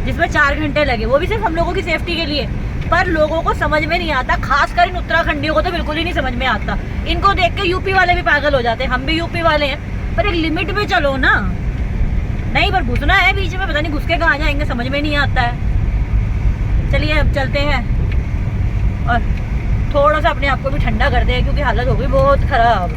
जिसमें 4 घंटे लगे, वो भी सिर्फ हम लोगों की सेफ्टी के लिए। पर लोगों को समझ में नहीं आता, खासकर इन उत्तराखंडियों को तो बिल्कुल ही नहीं समझ में आता। इनको देख के यूपी वाले भी पागल हो जाते हैं, हम भी यूपी वाले हैं, पर एक लिमिट में चलो ना। नहीं पर घुसना है बीच में, पता नहीं घुस के कहाँ जाएंगे, समझ में नहीं आता है। चलिए अब चलते हैं और थोड़ा सा अपने आप को भी ठंडा करते हैं, क्योंकि हालत हो गई बहुत खराब।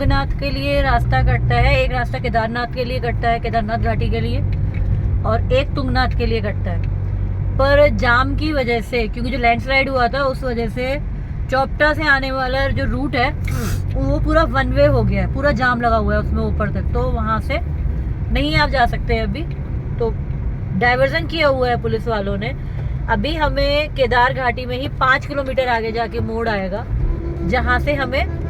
तुंगनाथ के लिए रास्ता कटता है, एक रास्ता केदारनाथ के लिए कटता है, केदारनाथ घाटी के लिए, और एक तुंगनाथ के लिए कटता है। पर जाम की वजह से, क्योंकि जो लैंडस्लाइड हुआ था उस वजह से चोपटा से आने वाला जो रूट है वो पूरा वन वे हो गया है, पूरा जाम लगा हुआ है उसमें ऊपर तक, तो वहाँ से नहीं आप जा सकते अभी। तो डाइवर्जन किया हुआ है पुलिस वालों ने। अभी हमें केदार घाटी में ही 5 किलोमीटर आगे जाके मोड़ आएगा जहाँ से हमें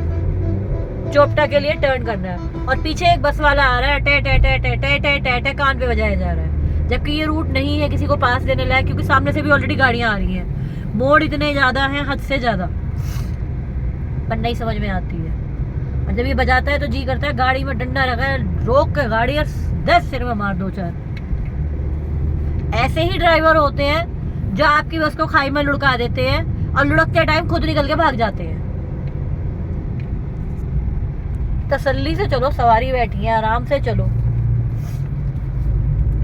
चोपटा के लिए टर्न करना है। और पीछे एक बस वाला आ रहा है, टे टे टे टे टे टे टे टे कान पे बजाया जा रहा है, जबकि ये रूट नहीं है किसी को पास देने लायक, क्योंकि सामने से भी ऑलरेडी गाड़ियां आ रही हैं। मोड़ इतने ज्यादा हैं, हद से ज्यादा, पर नहीं समझ में आती है। और जब ये बजाता है तो जी करता है गाड़ी में डंडा रखा है, रोक के गाड़ी और 10 सिर में मार दो चार। ऐसे ही ड्राइवर होते हैं जो आपकी बस को खाई में लुढ़का देते हैं और लुढ़कते टाइम खुद निकल के भाग जाते हैं। तसल्ली से चलो, सवारी बैठी है, आराम से चलो।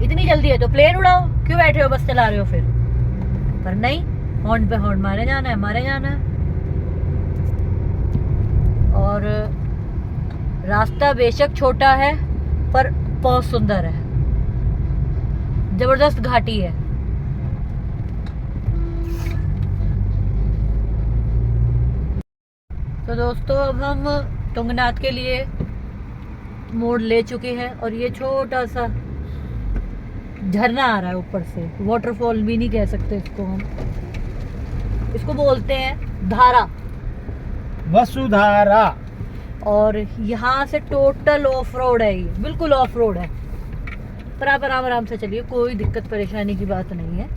इतनी जल्दी है तो प्लेन उड़ाओ, क्यों बैठे हो बस चला रहे हो फिर? पर नहीं, हॉर्न पे हॉर्न मारे जाना है, मारे जाना है। और रास्ता बेशक छोटा है पर बहुत सुंदर है, जबरदस्त घाटी है। तो दोस्तों अब हम तुंगनाथ के लिए मोड़ ले चुके हैं और ये छोटा सा झरना आ रहा है ऊपर से, वाटरफॉल भी नहीं कह सकते इसको हम, इसको बोलते हैं धारा, वसुधारा। और यहाँ से टोटल ऑफ रोड है, ये बिल्कुल ऑफ रोड है, पर आप आराम आराम से चलिए, कोई दिक्कत परेशानी की बात नहीं है।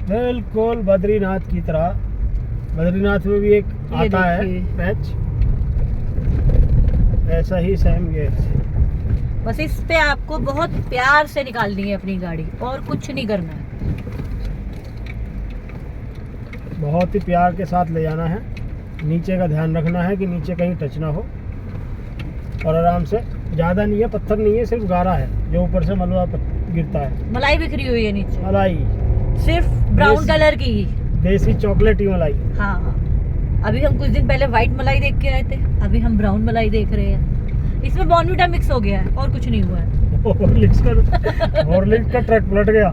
बिल्कुल बद्रीनाथ की तरह। बद्रीनाथ में भी एक आता है पैच, ऐसा ही सेम ये। बस इस पे आपको बहुत प्यार से निकालनी है अपनी गाड़ी, और कुछ नहीं करना है। बहुत ही प्यार के साथ ले जाना है, नीचे का ध्यान रखना है कि नीचे कहीं टच ना हो, और आराम से। ज़्यादा नहीं है, पत्थर नहीं है, सिर्फ गारा है जो ऊपर से मलबा गिरता है। मलाई बिखरी हुई है नीचे, मलाई सिर्फ ब्राउन कलर की ही, देसी चॉकलेटी मलाई। हाँ, अभी हम कुछ दिन पहले व्हाइट मलाई देख के आए थे, अभी हम ब्राउन मलाई देख रहे हैं। इसमें बॉर्नविटा मिक्स हो गया है और कुछ नहीं हुआ है। हॉर्लिक्स का ट्रक पलट गया।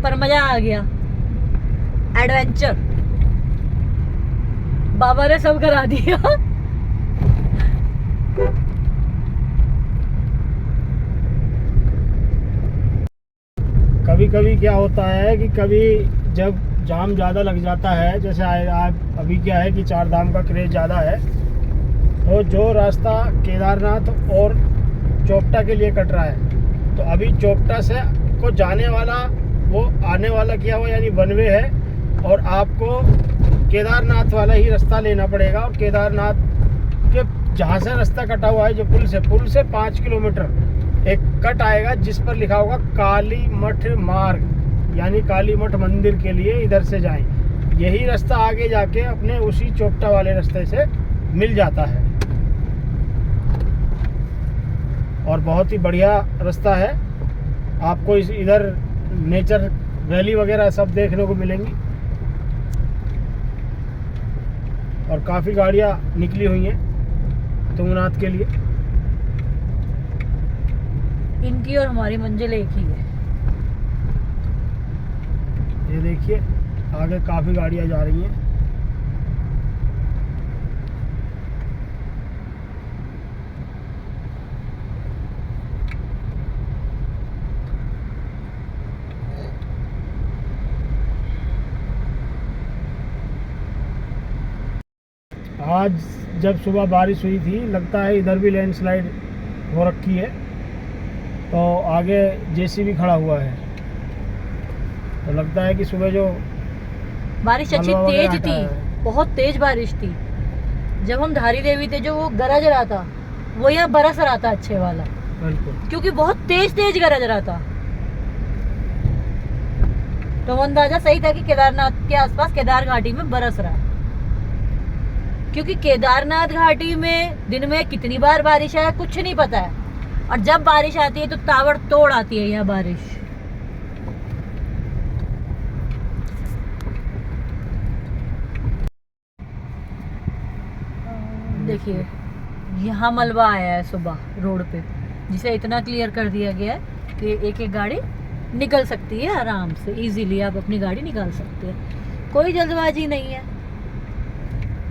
पर मजा आ गया, एडवेंचर बाबा ने सब करा दिया। कभी कभी क्या होता है कि कभी जब जाम ज़्यादा लग जाता है, जैसे अभी क्या है कि 4 धाम का क्रेज ज़्यादा है, तो जो रास्ता केदारनाथ और चोपटा के लिए कट रहा है, तो अभी चोपटा से को जाने वाला वो आने वाला किया हुआ यानी वन वे है, और आपको केदारनाथ वाला ही रास्ता लेना पड़ेगा। और केदारनाथ के जहाँ से रास्ता कटा हुआ है, जो पुल से 5 किलोमीटर एक कट आएगा जिस पर लिखा होगा काली मठ मार्ग, यानी काली मठ मंदिर के लिए इधर से जाएं। यही रास्ता आगे जाके अपने उसी चोपटा वाले रास्ते से मिल जाता है, और बहुत ही बढ़िया रास्ता है। आपको इधर नेचर वैली वगैरह सब देखने को मिलेंगी, और काफ़ी गाड़ियाँ निकली हुई हैं तुंगनाथ के लिए। इनकी और हमारी मंजिल एक ही है। ये देखिए आगे काफ़ी गाड़ियाँ जा रही हैं। आज जब सुबह बारिश हुई थी, लगता है इधर भी लैंडस्लाइड हो रखी है, तो आगे जेसीबी खड़ा हुआ है, तो लगता है कि सुबह जो बारिश अच्छी मलबा वगैरह तेज हटा थी, है। बहुत तेज बारिश थी। जब हम धारी देवी थे जो वो गरज रहा था, वो यहाँ बरस रहा था अच्छे वाला, बिल्कुल क्योंकि बहुत तेज तेज गरज रहा था। तो अंदाजा सही था कि केदारनाथ के आसपास केदार घाटी में बरस रहा है, क्योंकि केदारनाथ घाटी में दिन में कितनी बार बारिश है कुछ नहीं पता है, और जब बारिश आती है तो ताबड़तोड़ आती है यह बारिश। देखिए यहाँ मलबा आया है सुबह रोड पे, जिसे इतना क्लियर कर दिया गया है कि एक एक गाड़ी निकल सकती है आराम से, इजीली आप अपनी गाड़ी निकाल सकते हैं, कोई जल्दबाजी नहीं है।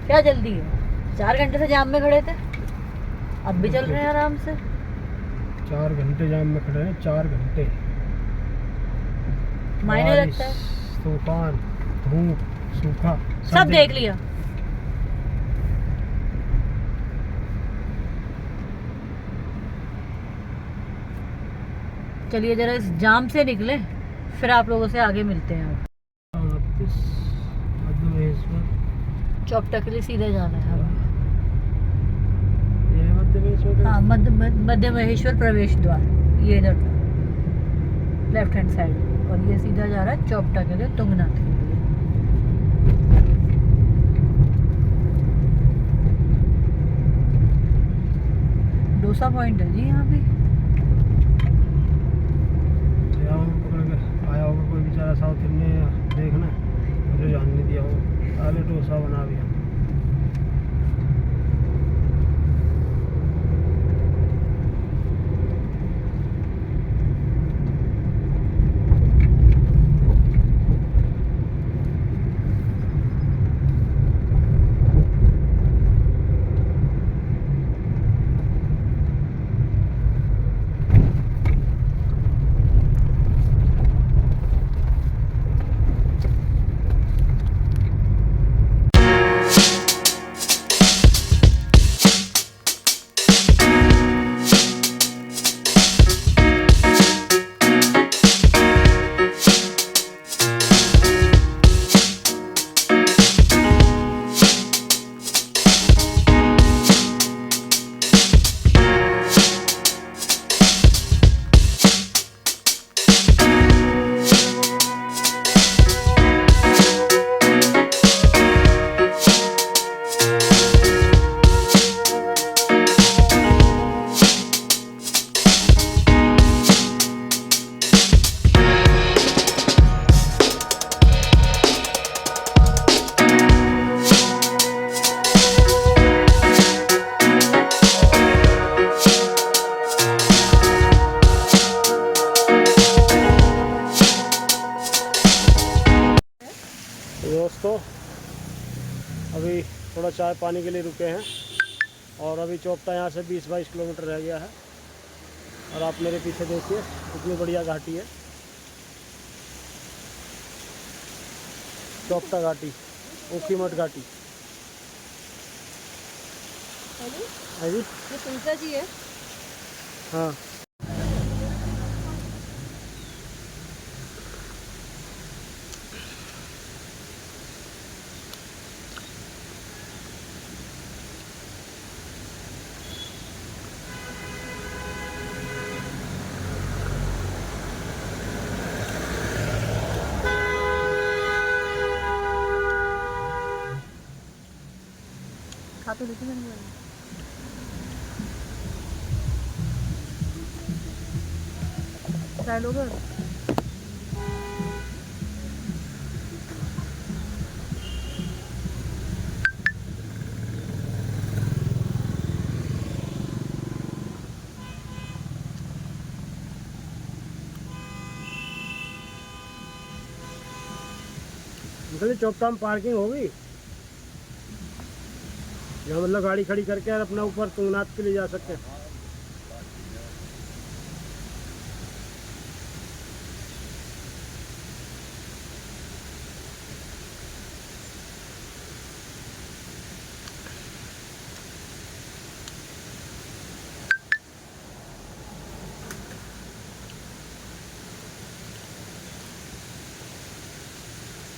क्या जल्दी है, 4 घंटे से जाम में खड़े थे, अब भी चल रहे हैं आराम से। 4 घंटे जाम में खड़े हैं, 4 घंटे। मायने बारिश, रखता है, तूफान, धूप, सूखा सब देख लिया। चलिए जरा इस जाम से निकले, फिर आप लोगों से आगे मिलते हैं। मध्य महेश्वर, चौपटा के लिए सीधे जाना है हमें। ये मध्य महेश्वर। हाँ, मध्य महेश्वर प्रवेश द्वार, ये इधर लेफ्ट हैंड साइड, और ये सीधा जा रहा है चौपटा के लिए, तुंगनाथ के लिए। डोसा पॉइंट है जी यहाँ पे। पकड़ के आया होगा कोई बेचारा साउथ इंडियन, देखना मुझे जान नहीं दिया होगा, आलू डोसा बना दिया। दोस्तों अभी थोड़ा चाय पानी के लिए रुके हैं, और अभी चौपटा यहाँ से 20-22 किलोमीटर रह गया है। और आप मेरे पीछे देखिए कितनी बढ़िया घाटी है, चौपटा घाटी, ऊखीमठ घाटी है जी। ये तुलसा जी है। हाँ, खा तो देखिए मैंने फ्राइड होगा। निकलिए, चौपटा में पार्किंग होगी यहाँ, मतलब गाड़ी खड़ी करके और अपना ऊपर तुंगनाथ के लिए जा सकते हैं।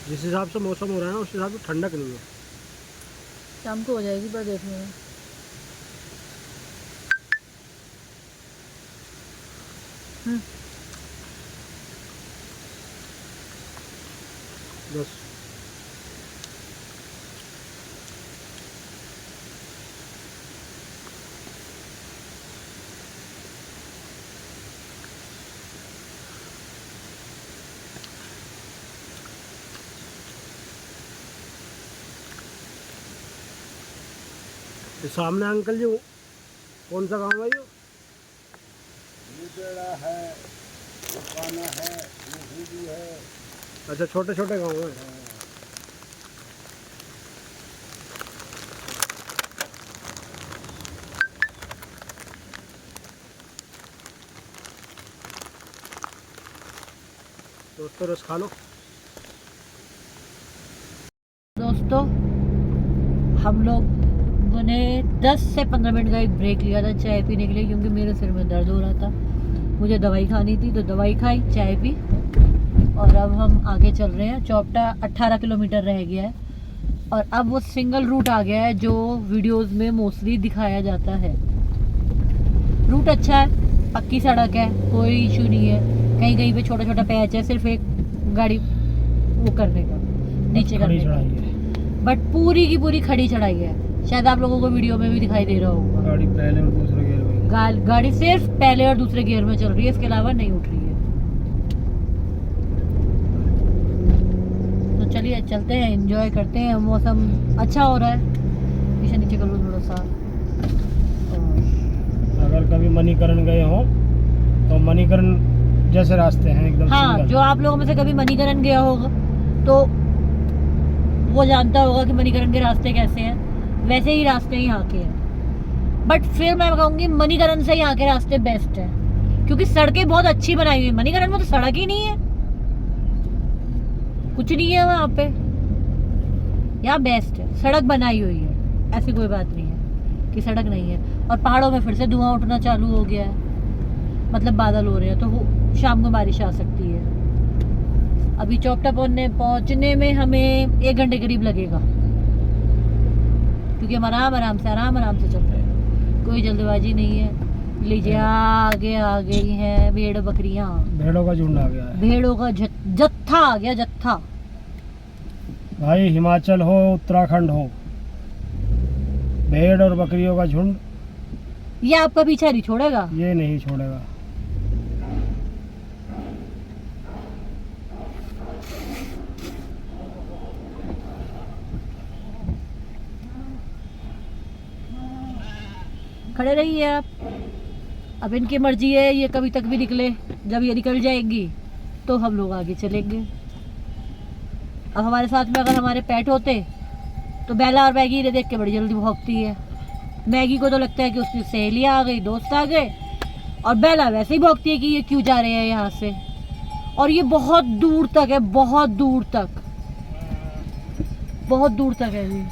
जिस हिसाब से मौसम हो रहा है ना, उस हिसाब से ठंडक नहीं है। शाम को हो जाएगी पर देखने में। बस ये सामने अंकल जी कौन सा गाँव है ये? है, पाना है, भी है। अच्छा, छोटे छोटे गाँव हैं। दोस्तों रस खा लो। दोस्तों हम लोगों ने 10 से 15 मिनट का एक ब्रेक लिया था चाय पीने के लिए, क्योंकि मेरे सिर में दर्द हो रहा था, मुझे दवाई खानी थी, तो दवाई खाई, चाय पी, और अब हम आगे चल रहे हैं। चौपटा 18 किलोमीटर रह गया है और अब वो सिंगल रूट आ गया है जो वीडियोस में मोस्टली दिखाया जाता है। रूट अच्छा है, पक्की सड़क है, कोई इशू नहीं है। कहीं कहीं पे छोटा छोटा पैच है, सिर्फ एक गाड़ी वो करने का, नीचे करने का, बट पूरी की पूरी खड़ी चढ़ाई है। शायद आप लोगों को वीडियो में भी दिखाई दे रहा होगा। गाड़ी पहले और दूसरे गियर में, गाड़ी सिर्फ पहले और दूसरे गियर में चल रही है, इसके अलावा नहीं उठ रही है। तो चलिए चलते हैं, एंजॉय करते हैं। मौसम अच्छा हो रहा है। पीछे नीचे कर लो थोड़ा सा। अगर कभी मणिकरण गए हो तो मणिकरण जैसे रास्ते हैं एकदम। हाँ, जो आप लोगों में से कभी मणिकरण गया होगा तो वो जानता होगा कि मणिकरण के रास्ते कैसे हैं, वैसे ही रास्ते यहाँ के हैं। बट फिर मैं कहूँगी मणिकरण से यहाँ के रास्ते बेस्ट है, क्योंकि सड़कें बहुत अच्छी बनाई हुई। मणिकरण में तो सड़क ही नहीं है, कुछ नहीं है वहाँ पे। यहाँ बेस्ट है, सड़क बनाई हुई है, ऐसी कोई बात नहीं है कि सड़क नहीं है। और पहाड़ों में फिर से धुआं उठना चालू हो गया है, मतलब बादल हो रहे हैं, तो शाम को बारिश आ सकती है। अभी चौपटा पहुंचने में हमें 1 घंटे करीब लगेगा, क्योंकि हम आराम आराम से चल रहे हैं, कोई जल्दबाजी नहीं है। लीजिए आगे आ गई है भेड़ बकरियां, भेड़ों का झुंड आ गया है, भेड़ों का जत्था आ गया, जत्था। भाई हिमाचल हो उत्तराखंड हो, भेड़ और बकरियों का झुंड ये आपका पीछा नहीं छोड़ेगा, ये नहीं छोड़ेगा। खड़े रहिए आप। अब इनकी मर्जी है, ये कभी तक भी निकले। जब ये निकल जाएंगी तो हम लोग आगे चलेंगे। अब हमारे साथ में अगर हमारे पेट होते तो बेला और मैगी ने देख के बड़ी जल्दी भौंकती है। मैगी को तो लगता है कि उसकी सहेलियाँ आ गई, दोस्त आ गए, और बेला वैसे ही भौंकती है कि ये क्यों जा रहे हैं यहाँ से। और ये बहुत दूर तक है, बहुत दूर तक है ये।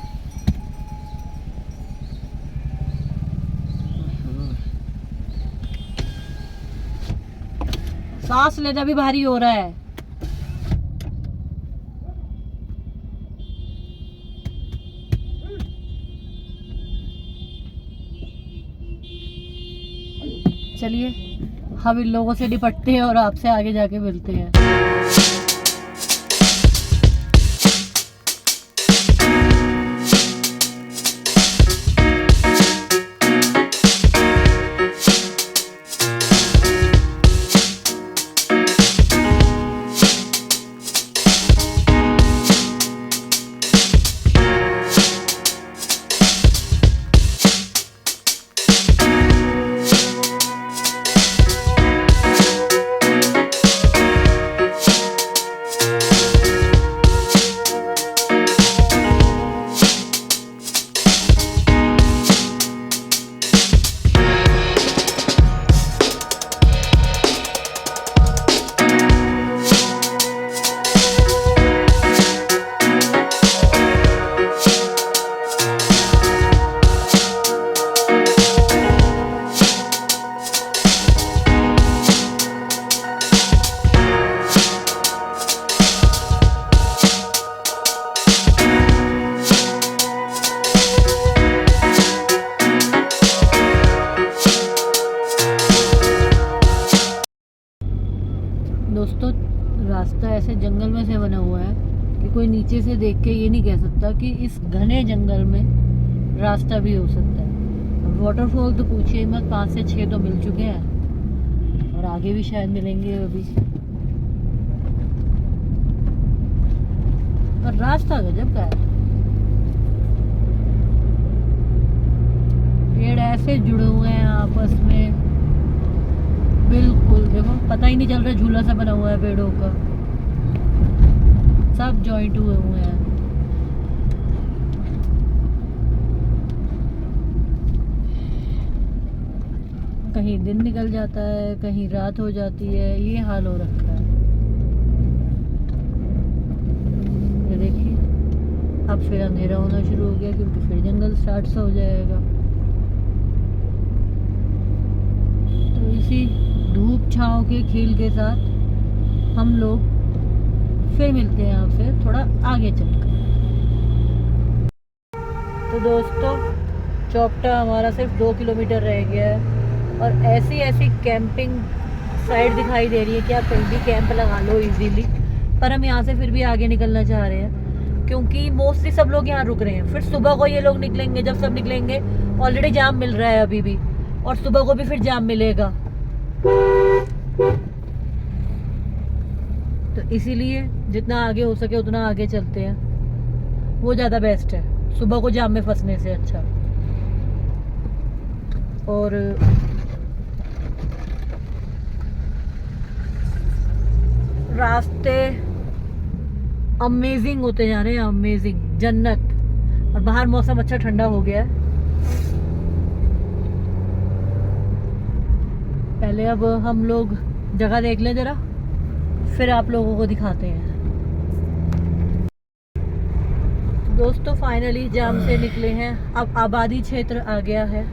सांस लेना भी भारी हो रहा है। चलिए हम इन लोगों से निपटते हैं और आपसे आगे जाके मिलते हैं। दोस्तों रास्ता ऐसे जंगल में से बना हुआ है कि कोई नीचे से देख के ये नहीं कह सकता कि इस घने जंगल में रास्ता भी हो सकता है। वाटरफॉल तो पूछिए मत, 5 से 6 तो मिल चुके हैं और आगे भी शायद मिलेंगे अभी। पर रास्ता गजब का है। कैसे जुड़े हुए हैं आपस में, बिल्कुल देखो पता ही नहीं चल रहा, झूला सा बना हुआ है पेड़ों का, सब जॉइंट हुए हुए हैं। कहीं दिन निकल जाता है, कहीं रात हो जाती है, ये हाल हो रखा है। ये देखिए अब फिर अंधेरा होना शुरू हो गया, क्योंकि फिर जंगल स्टार्ट सा हो जाएगा। तो इसी धूप छाँव के खेल के साथ हम लोग फिर मिलते हैं आपसे थोड़ा आगे चलकर। तो दोस्तों चौपटा हमारा सिर्फ 2 किलोमीटर रह गया है, और ऐसी ऐसी कैंपिंग साइट दिखाई दे रही है कि आप कहीं भी कैंप लगा लो इजीली। पर हम यहाँ से फिर भी आगे निकलना चाह रहे हैं, क्योंकि मोस्टली सब लोग यहाँ रुक रहे हैं। फिर सुबह को ये लोग निकलेंगे, जब सब निकलेंगे ऑलरेडी जाम मिल रहा है अभी भी, और सुबह को भी फिर जाम मिलेगा। तो इसीलिए जितना आगे हो सके उतना आगे चलते हैं, वो ज़्यादा बेस्ट है सुबह को जाम में फंसने से अच्छा। और रास्ते अमेजिंग होते जा रहे हैं, अमेजिंग, जन्नत। और बाहर मौसम अच्छा ठंडा हो गया है। पहले अब हम लोग जगह देख लें जरा, फिर आप लोगों को दिखाते हैं। दोस्तों फाइनली जाम से निकले हैं, अब आबादी क्षेत्र आ गया है,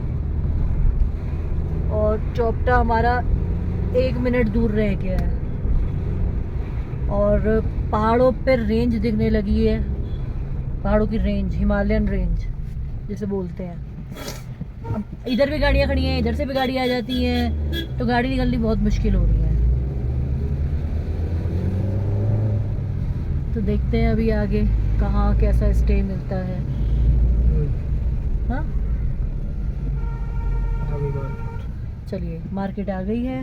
और चौपटा हमारा 1 मिनट दूर रह गया है, और पहाड़ों पर रेंज दिखने लगी है, पहाड़ों की रेंज, हिमालयन रेंज जिसे बोलते हैं। अब इधर भी गाड़ियाँ खड़ी हैं, इधर से भी गाड़ी आ जाती हैं, तो गाड़ी निकलनी बहुत मुश्किल हो रही है। तो देखते हैं अभी आगे कहाँ कैसा स्टे मिलता है। हाँ चलिए, मार्केट आ गई है,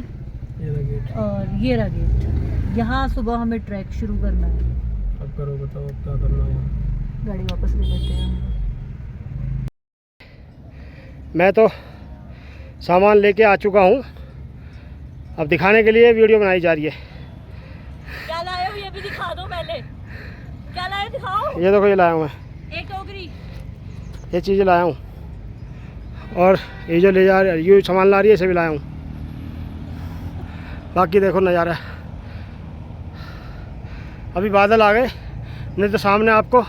और ये रहा गेट। यहाँ सुबह हमें ट्रैक शुरू करना है। अब करो, बताओ अब क्या करना है। गाड़ी वापस ले लेते हैं। मैं तो सामान लेके आ चुका हूँ, अब दिखाने के लिए वीडियो बनाई जा रही है। क्या लाए हो ये भी दिखा दो पहले, क्या लाए दिखाओ। ये देखो, ये लाया हूँ मैं, एक टोकरी, ये चीज़ें लाया हूँ, और ये जो ले जा रही है, ये सामान ला रही है, इसे भी लाया हूँ। बाकी देखो नज़ारा, अभी बादल आ गए, नहीं तो सामने आपको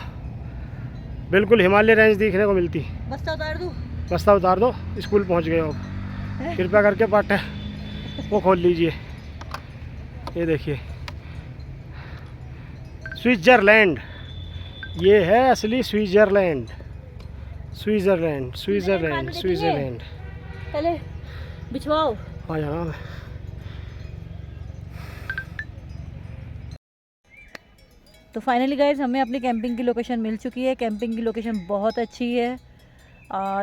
बिल्कुल हिमालय रेंज देखने को मिलती। बस्ता उतार दूँ? बस्ता उतार दो, स्कूल पहुंच गए हो। कृपया करके पाटे वो खोल लीजिए। ये देखिए स्विट्ज़रलैंड, ये है असली स्विट्ज़रलैंड, स्विट्ज़रलैंड, स्विट्ज़रलैंड, स्विट्ज़रलैंड। पहले बिछवाओ। आ जाना। तो फाइनली गाइज हमें अपनी कैंपिंग की लोकेशन मिल चुकी है। कैंपिंग की लोकेशन बहुत अच्छी है।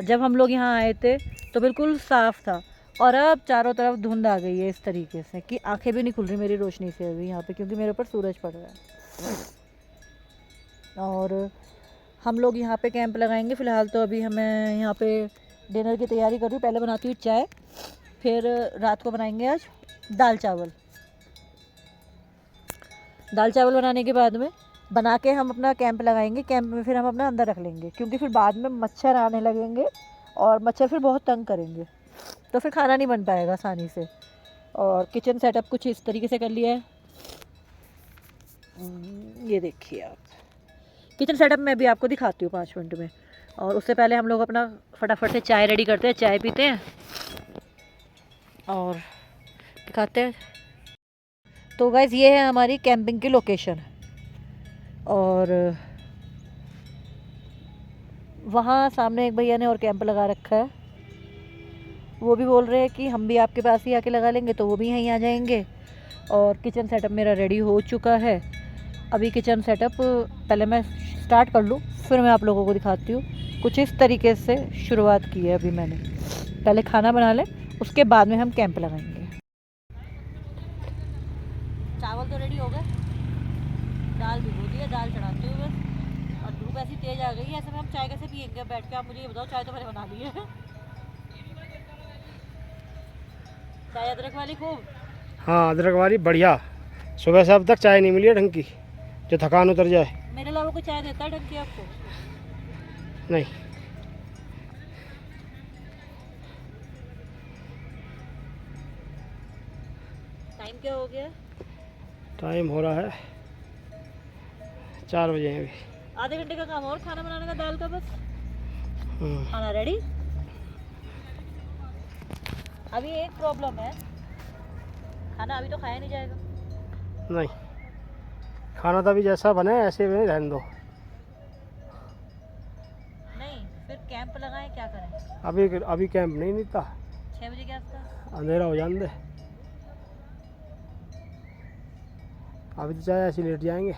जब हम लोग यहाँ आए थे तो बिल्कुल साफ़ था, और अब चारों तरफ धुंध आ गई है इस तरीके से कि आंखें भी नहीं खुल रही मेरी रोशनी से अभी यहाँ पे, क्योंकि मेरे ऊपर सूरज पड़ रहा है। और हम लोग यहाँ पे कैंप लगाएंगे फ़िलहाल। तो अभी हमें यहाँ पे डिनर की तैयारी कर रही हूँ। पहले बनाती हूँ चाय, फिर रात को बनाएंगे आज दाल चावल। दाल चावल बनाने के बाद में बना के हम अपना कैंप लगाएंगे। कैंप में फिर हम अपना अंदर रख लेंगे, क्योंकि फिर बाद में मच्छर आने लगेंगे और मच्छर फिर बहुत तंग करेंगे, तो फिर खाना नहीं बन पाएगा आसानी से। और किचन सेटअप कुछ इस तरीके से कर लिया है। ये देखिए आप, किचन सेटअप मैं भी आपको दिखाती हूँ 5 मिनट में। और उससे पहले हम लोग अपना फटाफट से चाय रेडी करते हैं, चाय पीते हैं और दिखाते हैं। तो गाइज़ ये है हमारी कैंपिंग की लोकेशन, और वहाँ सामने एक भैया ने और कैंप लगा रखा है। वो भी बोल रहे हैं कि हम भी आपके पास ही आके लगा लेंगे, तो वो भी यहीं आ जाएंगे। और किचन सेटअप मेरा रेडी हो चुका है। अभी किचन सेटअप पहले मैं स्टार्ट कर लूँ, फिर मैं आप लोगों को दिखाती हूँ। कुछ इस तरीके से शुरुआत की है अभी मैंने। पहले खाना बना लें, उसके बाद में हम कैंप लगाएंगे। चावल तो रेडी हो गए, दाल भिगो दी है, दाल चढ़ाते हुए बस। और धूप ऐसी तेज़ आ गई है, ऐसे में हम चाय कैसे पियेंगे बैठ के? आप मुझे ये बताओ, चाय तो मैंने बना ली है। चाय अदरक वाली खूब। हाँ अदरक वाली बढ़िया। सुबह से अब तक चाय नहीं मिली है ढंग की जो थकान उतर जाए। मेरे अलावा कोई चाय देता है ढंग की आपको? नहीं। टाइम क्या हो गया? टाइम हो रहा है 4 बजे हैं अभी। आधे घंटे का काम और खाना बनाने का, दाल का बस। हाँ। खाना रेडी। अभी एक प्रॉब्लम है, खाना अभी तो खाया नहीं जाएगा। नहीं, खाना तो अभी जैसा बने ऐसे भी रहने दो। नहीं, फिर कैंप लगाएं, क्या करें? अभी कैंप नहीं निकलता, 6 बजे के आसपास। अंधेरा हो जाने दे। अभी तो चाहे ऐसे लेट जाएंगे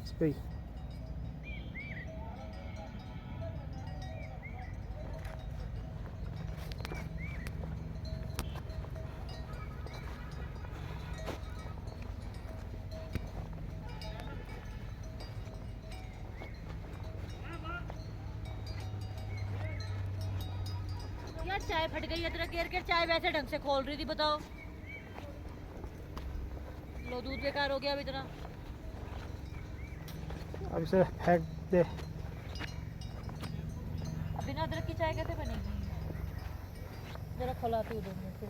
इस पे ही। यार चाय फट गई, अदरक गिर के चाय वैसे ढंग से खोल रही थी, बताओ। लो दूध बेकार हो गया अब इतना। अब इसे फेंक दे। अब बिना अदरक की चाय कैसे बनेगी? जरा खुलाती हूँ 2 मिनट फिर।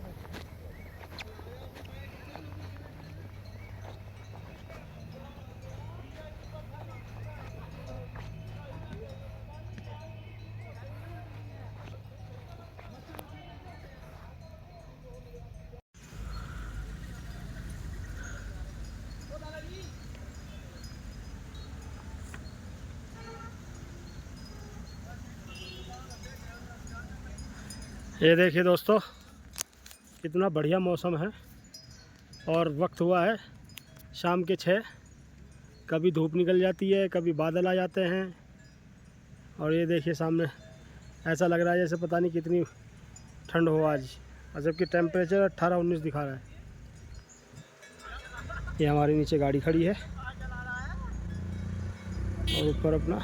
ये देखिए दोस्तों कितना बढ़िया मौसम है और वक्त हुआ है शाम के 6। कभी धूप निकल जाती है, कभी बादल आ जाते हैं। और ये देखिए सामने ऐसा लग रहा है जैसे पता नहीं कितनी ठंड हो आज, और जबकि टेम्परेचर 18-19 दिखा रहा है। ये हमारे नीचे गाड़ी खड़ी है और ऊपर अपना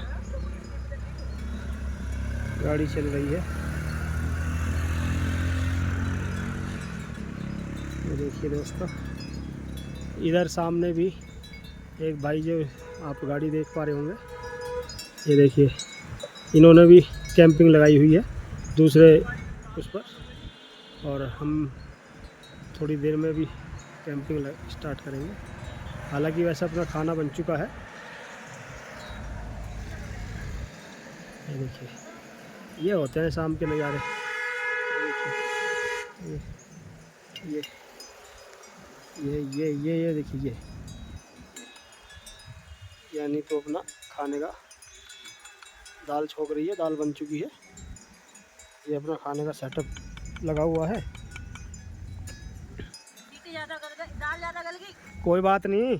गाड़ी चल रही है। ये देखिए दोस्तों, इधर सामने भी एक भाई जो आप गाड़ी देख पा रहे होंगे, ये देखिए इन्होंने भी कैंपिंग लगाई हुई है दूसरे उस पर, और हम थोड़ी देर में भी कैंपिंग स्टार्ट करेंगे। हालांकि वैसे अपना खाना बन चुका है। ये देखिए ये होते हैं शाम के नज़ारे। ये ये देखिए ये यानी तो अपना खाने का दाल छोक रही है, दाल बन चुकी है। ये अपना खाने का सेटअप लगा हुआ है। दाल ज़्यादा गल गई, कोई बात नहीं,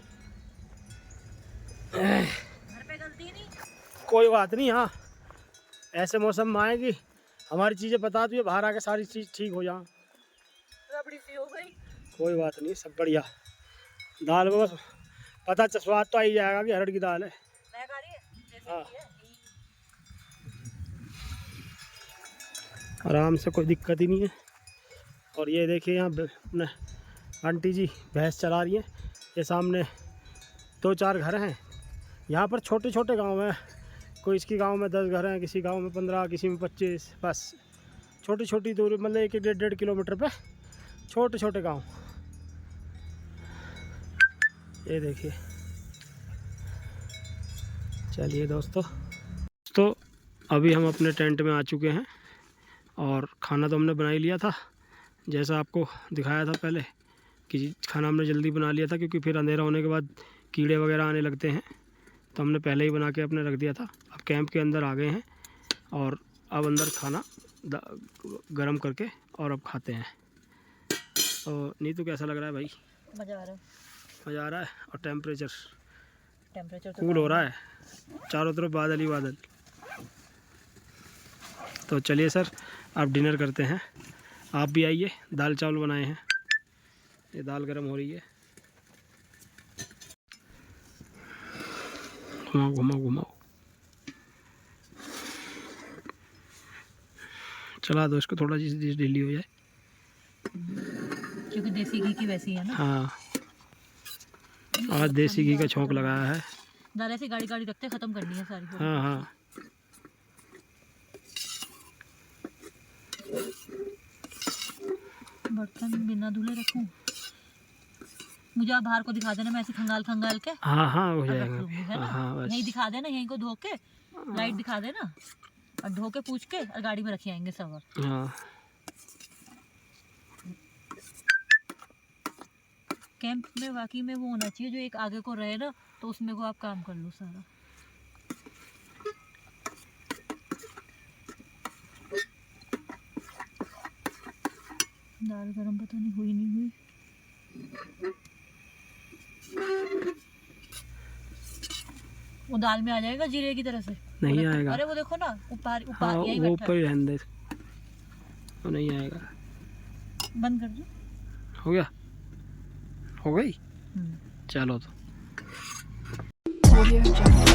घर पे गलती नहीं। कोई बात नहीं। हाँ ऐसे मौसम में आएगी हमारी चीज़ें बता दो, बाहर आके सारी चीज़ ठीक हो जाए। रबड़ी सी हो गई। कोई बात नहीं, सब बढ़िया। दाल को बस पता स्वाद तो आ ही जाएगा कि अरहर की दाल है। मैं खा रही है, जैसे हाँ की है। आराम से, कोई दिक्कत ही नहीं है। और ये देखिए यहाँ अपने आंटी जी भैंस चला रही हैं। ये सामने 2-4 घर हैं। यहाँ पर छोटे छोटे गांव हैं, कोई इसकी गांव में 10 घर हैं, किसी गांव में 15, किसी में 25। बस छोटी छोटी दूरी, मतलब 1-1.5 किलोमीटर पे छोटे छोटे गांव। ये देखिए। चलिए दोस्तों अभी हम अपने टेंट में आ चुके हैं और खाना तो हमने बना ही लिया था, जैसा आपको दिखाया था पहले कि खाना हमने जल्दी बना लिया था, क्योंकि फिर अंधेरा होने के बाद कीड़े वगैरह आने लगते हैं, तो हमने पहले ही बना के अपने रख दिया था। अब कैंप के अंदर आ गए हैं और अब अंदर खाना गरम करके और अब खाते हैं। तो नीतू कैसा लग रहा है भाई? मज़ा आ रहा है। मज़ा आ रहा है। और टेम्परेचर टेम्परेचर कूल हो रहा है, चारों तरफ बादल ही बादल। तो चलिए सर अब डिनर करते हैं। आप भी आइए, दाल चावल बनाए हैं, ये दाल गरम हो रही है। घुमाओ घुमाओ घुमाओ, चला दो इसको, थोड़ा सी ढीली हो जाए। क्योंकि देसी घी की वैसी है ना। हाँ, आज देसी घी का छौंक लगाया है। दाल ऐसी गाड़ी गाड़ी रखते खत्म करनी है सारी। हाँ हाँ, बर्तन बिना धुले रखूं? मुझे आप बाहर को दिखा देना, मैं ऐसे खंगाल खंगाल के हाँ हाँ हो और रख जाएगा। लूंगी, है ना। हाँ बस। यहीं दिखा देना, यहीं को धो के लाइट दिखा देना और धो के पूछ के और गाड़ी में रखे आएंगे सब। हाँ, कैंप में वाकई में वो होना चाहिए जो एक आगे को रहे ना, तो उसमें को आप काम कर लो सारा। दाल गरम पता नहीं हुई नहीं हुई। वो दाल में आ जाएगा जीरे की तरह से? नहीं आएगा। अरे वो देखो ना ऊपर ऊपर, हाँ यही वो बैठा ऊपर है। ही रहने दे, वो नहीं आएगा। बंद कर दो। हो गया, हो गई। हम्म। चलो तो। Audio Jungle.